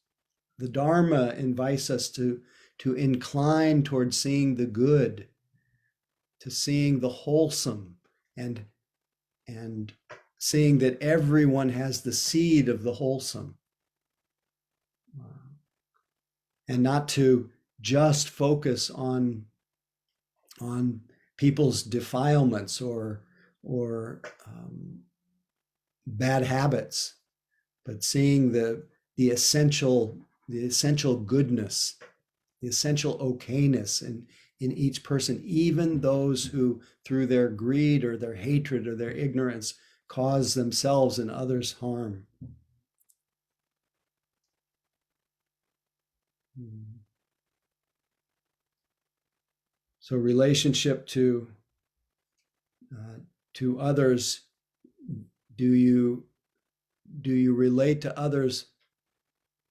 The Dharma invites us to incline towards seeing the good, to seeing the wholesome, and seeing that everyone has the seed of the wholesome. And not to just focus on people's defilements or bad habits, but seeing the essential goodness, the essential okayness in each person, even those who, through their greed or their hatred or their ignorance, cause themselves and others harm. So relationship to others, do you relate to others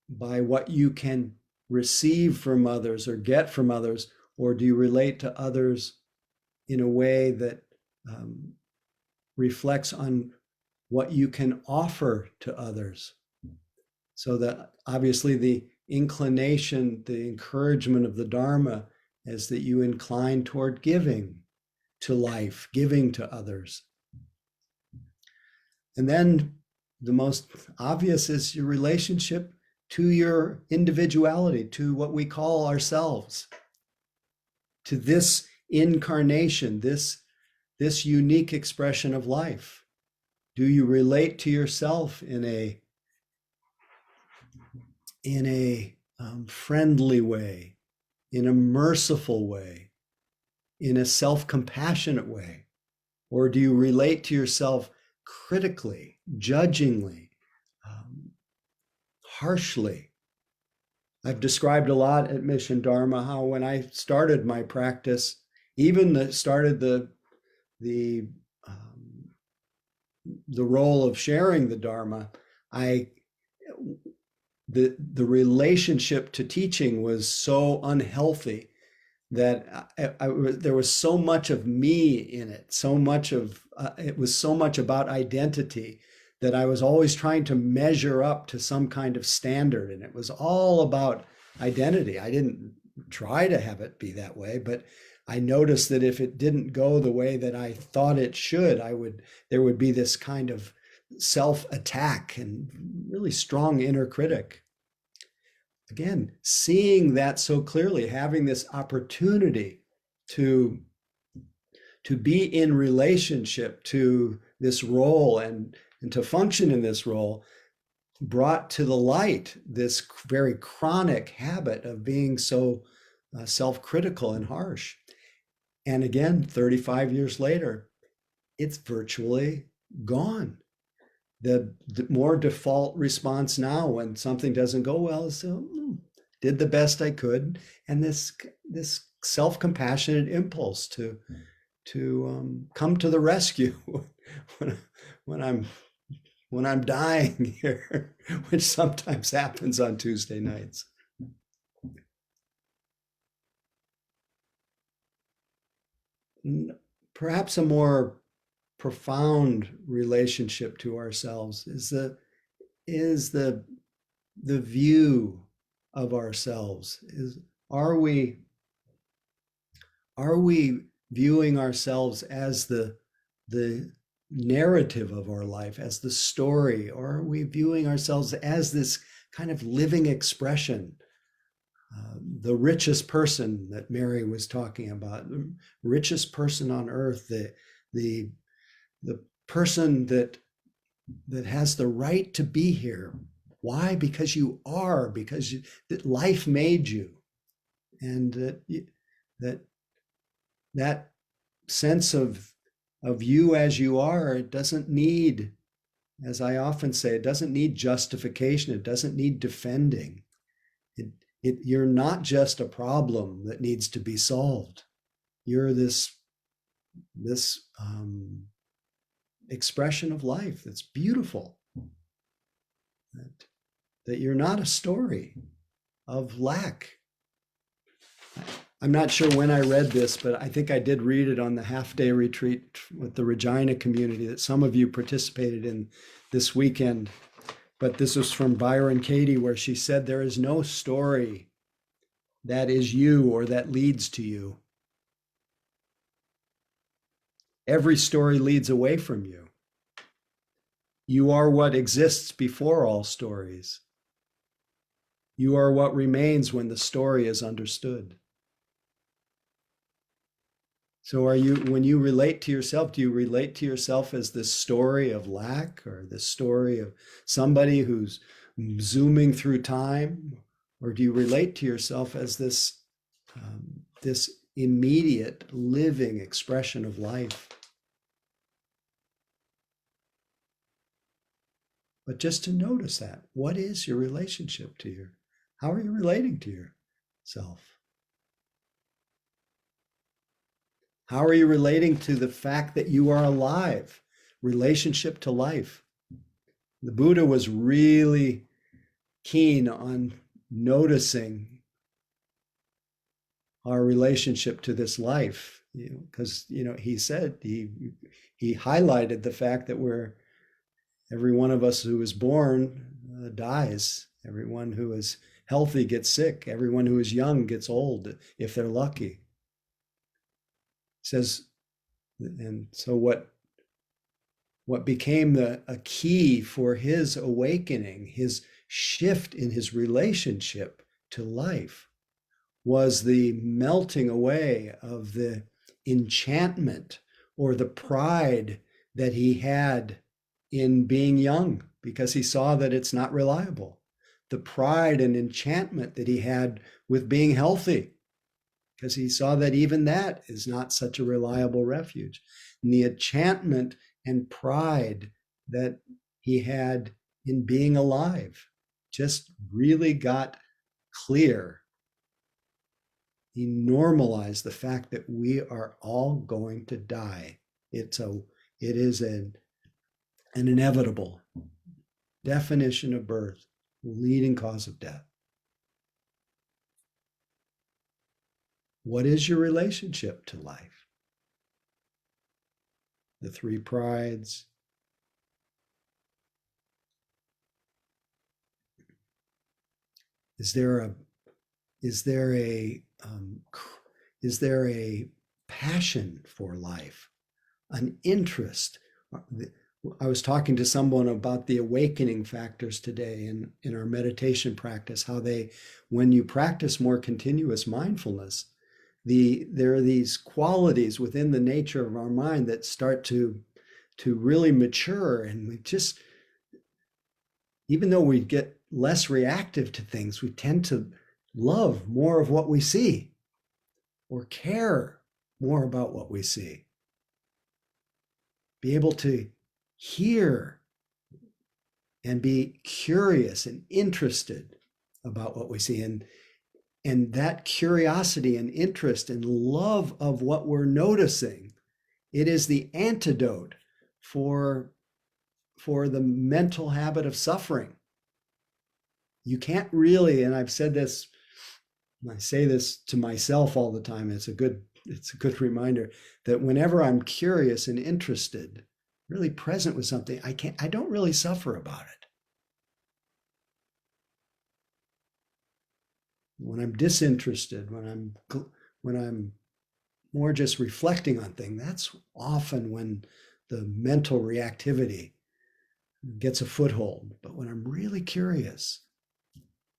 by what you can receive from others or get from others, or do you relate to others in a way that reflects on what you can offer to others? So that obviously the inclination, the encouragement of the Dharma is that you incline toward giving to life, giving to others. And then the most obvious is your relationship to your individuality, to what we call ourselves, to this incarnation, this unique expression of life. Do you relate to yourself in a friendly way, in a merciful way, in a self-compassionate way? Or do you relate to yourself critically, judgingly, harshly? I've described a lot at Mission Dharma how when I started my practice, even started the role of sharing the Dharma, the relationship to teaching was so unhealthy that there was so much of me in it, so much of it was so much about identity that I was always trying to measure up to some kind of standard, and it was all about identity. I didn't try to have it be that way, but I noticed that if it didn't go the way that I thought it should, there would be this kind of self-attack and really strong inner critic. Again, seeing that so clearly, having this opportunity to be in relationship to this role and to function in this role, brought to the light this very chronic habit of being so self-critical and harsh. And again, 35 years later, it's virtually gone. The more default response now when something doesn't go well is, did the best I could. And this self-compassionate impulse to come to the rescue when I'm dying here, which sometimes happens on Tuesday nights. Perhaps a more profound relationship to ourselves is the view of ourselves. Are we viewing ourselves as the narrative of our life, as the story, or are we viewing ourselves as this kind of living expression? The richest person that Mary was talking about, the richest person on earth, the person that has the right to be here. Why? Because you are, that life made you, and that sense of you as you are, it doesn't need, as I often say, it doesn't need justification. It doesn't need defending. You're not just a problem that needs to be solved. You're this expression of life that's beautiful. That you're not a story of lack. I'm not sure when I read this, but I think I did read it on the half-day retreat with the Regina community that some of you participated in this weekend. But this was from Byron Katie, where she said, there is no story that is you or that leads to you. Every story leads away from you. You are what exists before all stories. You are what remains when the story is understood. So when you relate to yourself, do you relate to yourself as this story of lack, or this story of somebody who's zooming through time? Or do you relate to yourself as this immediate living expression of life. But just to notice that, what is your relationship to how are you relating to yourself? How are you relating to the fact that you are alive? Relationship to life. The Buddha was really keen on noticing our relationship to this life, because he said he highlighted the fact that every one of us who is born dies. Everyone who is healthy gets sick. Everyone who is young gets old if they're lucky. He says, and so what became a key for his awakening, his shift in his relationship to life, was the melting away of the enchantment or the pride that he had in being young, because he saw that it's not reliable. The pride and enchantment that he had with being healthy, because he saw that even that is not such a reliable refuge. And the enchantment and pride that he had in being alive just really got clear. He normalized the fact that we are all going to die. It is an inevitable definition of birth, leading cause of death. What is your relationship to life? The three prides. Is there a passion for life, an interest? I was talking to someone about the awakening factors today in our meditation practice, how when you practice more continuous mindfulness, there are these qualities within the nature of our mind that start to really mature, and we just, even though we get less reactive to things, we tend to love more of what we see or care more about what we see. Be able to hear and be curious and interested about what we see. And that curiosity and interest and love of what we're noticing, it is the antidote for the mental habit of suffering. You can't really, and I've said this, and I say this to myself all the time, it's a good reminder that whenever I'm curious and interested, really present with something, I don't really suffer about it. When I'm disinterested, when I'm more just reflecting on things, that's often when the mental reactivity gets a foothold. But when I'm really curious,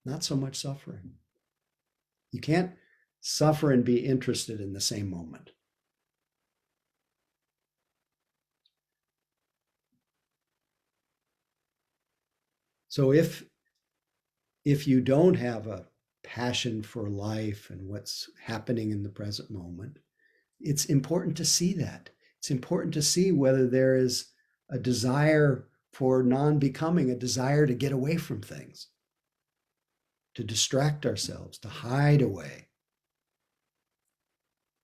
not so much suffering. You can't suffer and be interested in the same moment. So if you don't have a passion for life and what's happening in the present moment, it's important to see that. It's important to see whether there is a desire for non-becoming, a desire to get away from things, to distract ourselves, to hide away.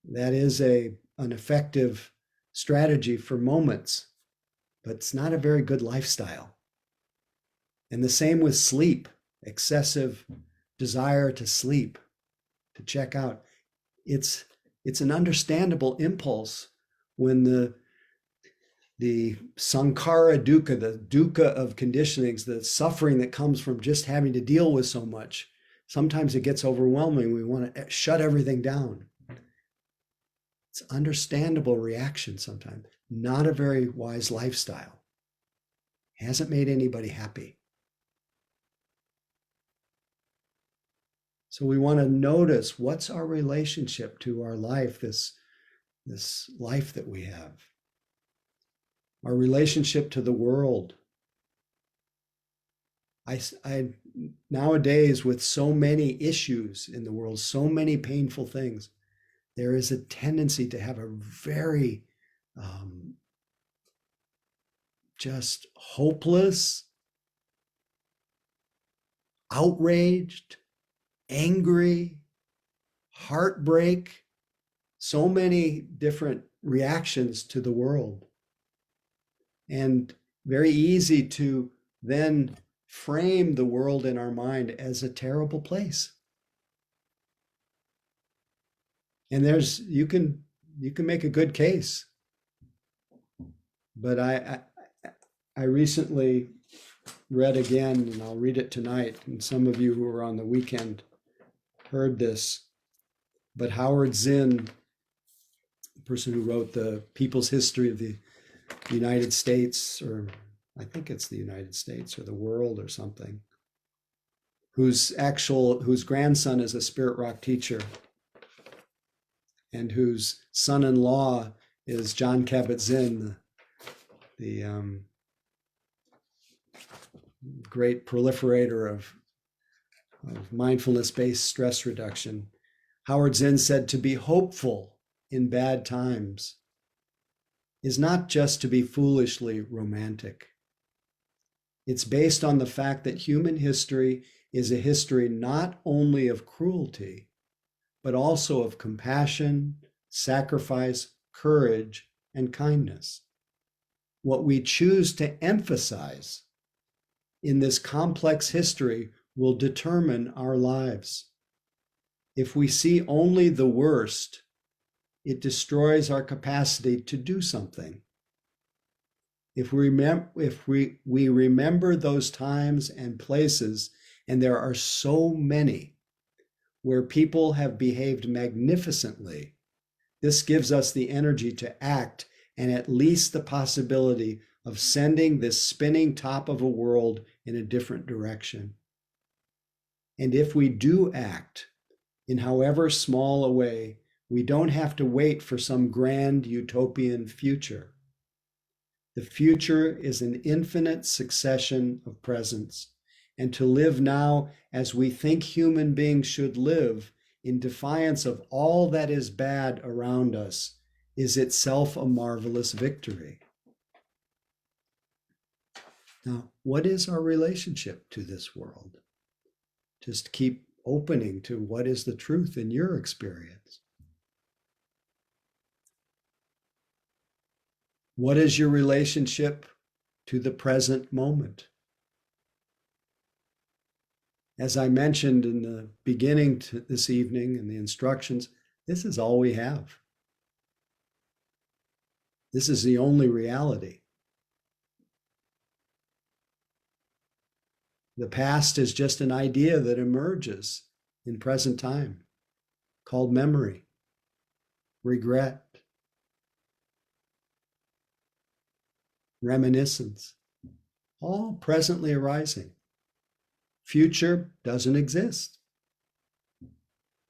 That is an effective strategy for moments, but it's not a very good lifestyle. And the same with sleep, excessive desire to sleep, to check out. It's an understandable impulse when the sankhara dukkha, the dukkha of conditionings, the suffering that comes from just having to deal with so much. Sometimes it gets overwhelming. We want to shut everything down. It's understandable reaction sometimes. Not a very wise lifestyle. Hasn't made anybody happy. So we want to notice, what's our relationship to our life, this life that we have. Our relationship to the world. I nowadays, with so many issues in the world, so many painful things, there is a tendency to have a very just hopeless, outraged, angry, heartbreak, so many different reactions to the world. And very easy to then frame the world in our mind as a terrible place. And you can make a good case. But I recently read again, and I'll read it tonight, and some of you who were on the weekend heard this, but Howard Zinn, the person who wrote the People's History of the United States, or I think it's the United States or the world or something, whose grandson is a Spirit Rock teacher and whose son-in-law is John Kabat-Zinn, the great proliferator of mindfulness-based stress reduction. Howard Zinn said, to be hopeful in bad times is not just to be foolishly romantic. It's based on the fact that human history is a history not only of cruelty, but also of compassion, sacrifice, courage, and kindness. What we choose to emphasize in this complex history will determine our lives. If we see only the worst, it destroys our capacity to do something. If we remember those times and places, and there are so many where people have behaved magnificently, this gives us the energy to act and at least the possibility of sending this spinning top of a world in a different direction. And if we do act in however small a way, we don't have to wait for some grand utopian future. The future is an infinite succession of presents, and to live now as we think human beings should live, in defiance of all that is bad around us, is itself a marvelous victory. Now, what is our relationship to this world? Just keep opening to what is the truth in your experience. What is your relationship to the present moment? As I mentioned in the beginning this evening in the instructions, this is all we have. This is the only reality. The past is just an idea that emerges in present time, called memory, regret, reminiscence, all presently arising. Future doesn't exist.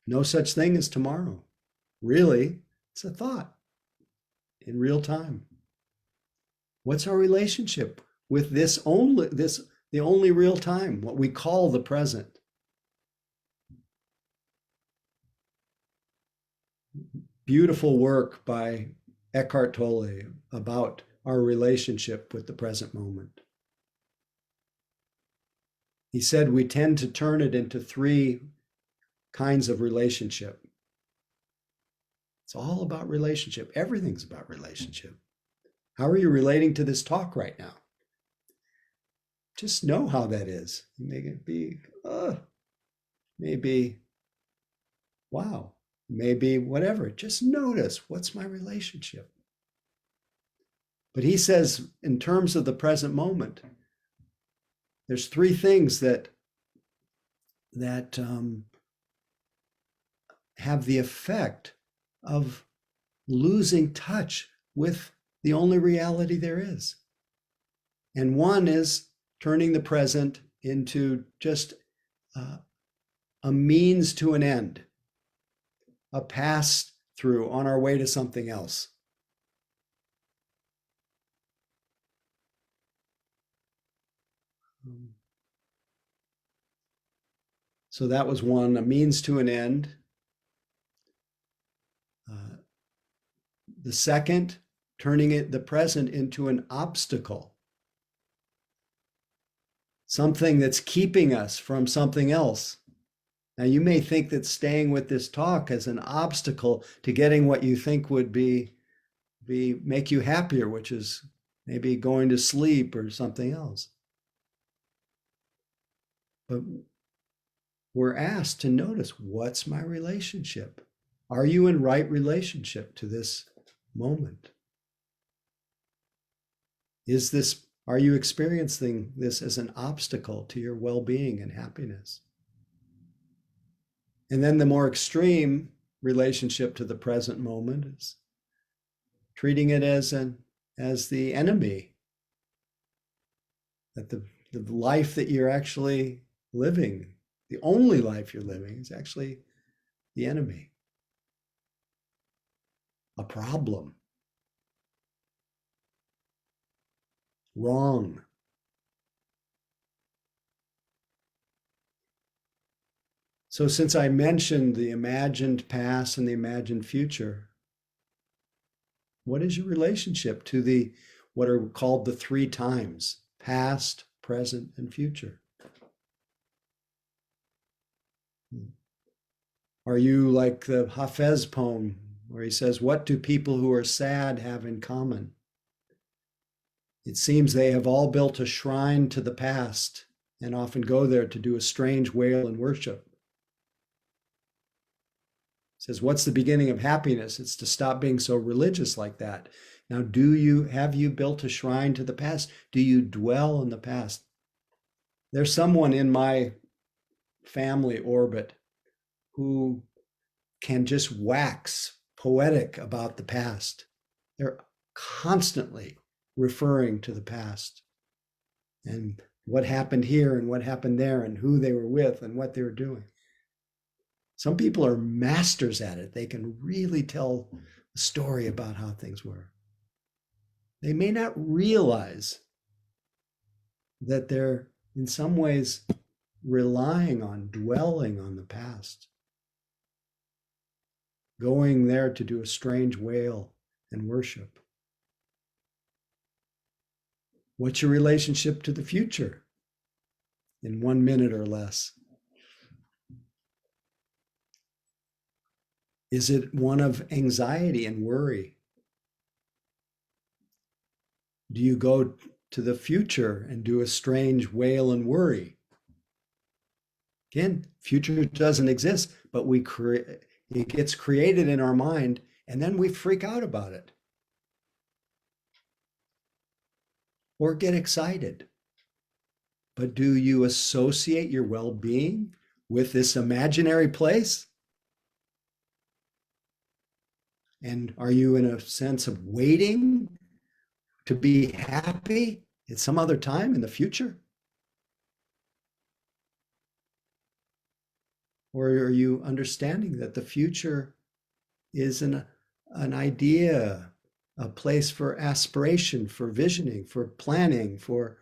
No such thing as tomorrow. Really, it's a thought in real time. What's our relationship with the only real time, what we call the present? Beautiful work by Eckhart Tolle about our relationship with the present moment. He said we tend to turn it into three kinds of relationship. It's all about relationship. Everything's about relationship. How are you relating to this talk right now? Just know how that is. Make it be, maybe, wow, maybe whatever. Just notice, what's my relationship? But he says, in terms of the present moment, there's three things that have the effect of losing touch with the only reality there is. And one is turning the present into just a means to an end, a pass through on our way to something else. So that was one, a means to an end. The second, turning the present into an obstacle, something that's keeping us from something else. Now, you may think that staying with this talk is an obstacle to getting what you think would make you happier, which is maybe going to sleep or something else. But we're asked to notice, what's my relationship? Are you in right relationship to this moment? Are you experiencing this as an obstacle to your well-being and happiness? And then the more extreme relationship to the present moment is treating it as the enemy, that the life that you're actually living, the only life you're living, is actually the enemy, a problem, wrong. So since I mentioned the imagined past and the imagined future, what is your relationship to what are called the three times: past, present, and future? Are you like the Hafez poem where he says, what do people who are sad have in common? It seems they have all built a shrine to the past and often go there to do a strange wail and worship. It says, what's the beginning of happiness? It's to stop being so religious like that. Now, have you built a shrine to the past? Do you dwell in the past? There's someone in my family orbit who can just wax poetic about the past. They're constantly referring to the past and what happened here and what happened there and who they were with and what they were doing. Some people are masters at it. They can really tell a story about how things were. They may not realize that they're in some ways relying on, dwelling on the past, going there to do a strange wail and worship. What's your relationship to the future? In 1 minute or less. Is it one of anxiety and worry? Do you go to the future and do a strange wail and worry? Again, future doesn't exist, but it gets created in our mind, and then we freak out about it. Or get excited. But do you associate your well-being with this imaginary place? And are you in a sense of waiting to be happy at some other time in the future? Or are you understanding that the future is an idea, a place for aspiration, for visioning, for planning, for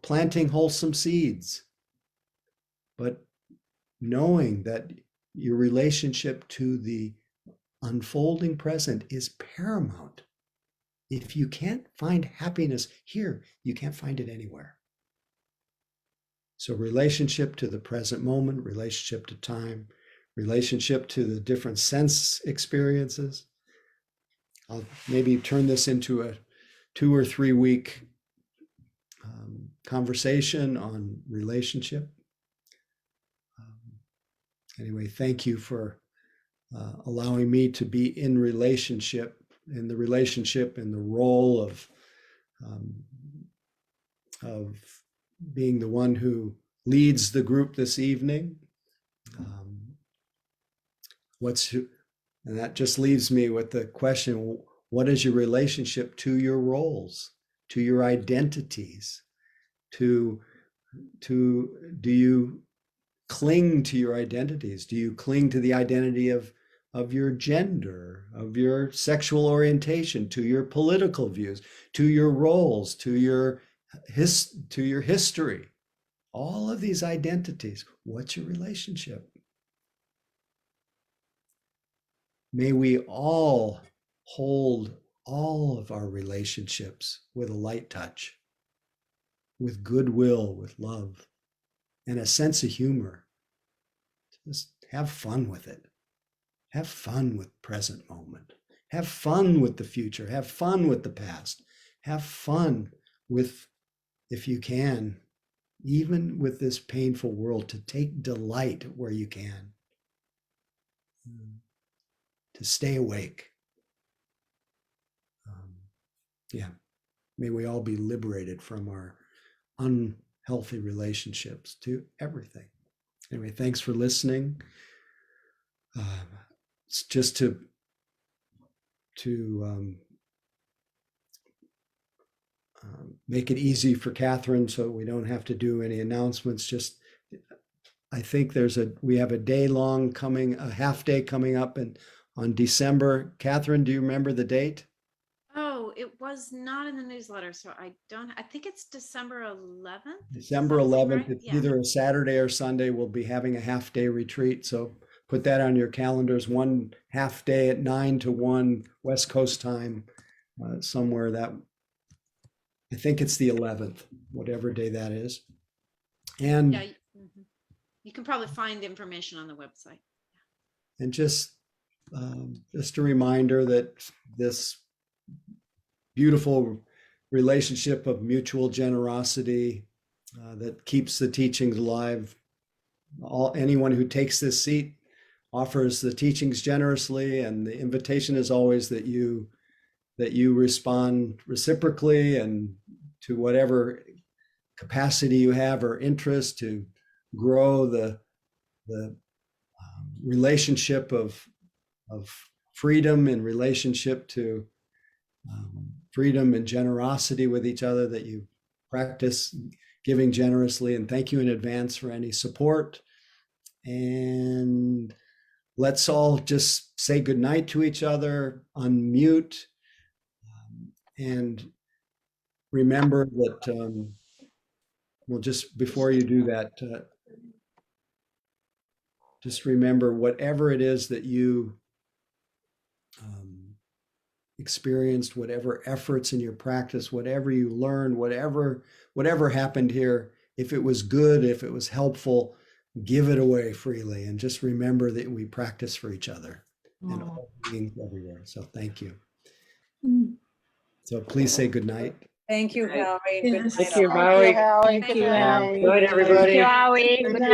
planting wholesome seeds? But knowing that your relationship to the unfolding present is paramount. If you can't find happiness here, you can't find it anywhere. So relationship to the present moment, relationship to time, relationship to the different sense experiences. I'll maybe turn this into a 2 or 3 week conversation on relationship. Anyway, thank you for allowing me to be in the relationship, in the role of being the one who leads the group this evening. And that just leaves me with the question, what is your relationship to your roles, to your identities, do you cling to your identities? Do you cling to the identity of your gender, of your sexual orientation, to your political views, to your roles, to your history? All of these identities, what's your relationship? May we all hold all of our relationships with a light touch, with goodwill, with love, and a sense of humor. Just have fun with it. Have fun with present moment. Have fun with the future. Have fun with the past. Have fun with, if you can, even with this painful world, to take delight where you can, to stay awake. Yeah, may we all be liberated from our unhealthy relationships to everything. Anyway, thanks for listening. It's just to make it easy for Catherine, so we don't have to do any announcements. Just, I think we have a half day coming up on December. Catherine, do you remember the date? Oh, it was not in the newsletter, so I think it's December 11th. December Does that seem 11th. right? It's Yeah. either a Saturday or Sunday. We'll be having a half day retreat. So put that on your calendars. One half day at 9 to 1 West Coast time, somewhere that, I think it's the 11th, whatever day that is. And Yeah. You can probably find information on the website. and just a reminder that this beautiful relationship of mutual generosity that keeps the teachings alive. Anyone who takes this seat offers the teachings generously, and the invitation is always that you respond reciprocally and to whatever capacity you have or interest to grow the relationship of freedom in relationship to freedom and generosity with each other, that you practice giving generously. And thank you in advance for any support. And let's all just say goodnight to each other, unmute, and remember that, well, just before you do that, just remember whatever it is that you experienced, whatever efforts in your practice, whatever you learned, whatever happened here, if it was good, if it was helpful, give it away freely. And just remember that we practice for each other and all beings everywhere. So thank you. So please say good night. Thank you, Howie. Yes. Good night, Thank you, all. Howie. Howie. Thank you, Howie. Good night, everybody. Howie. Good night.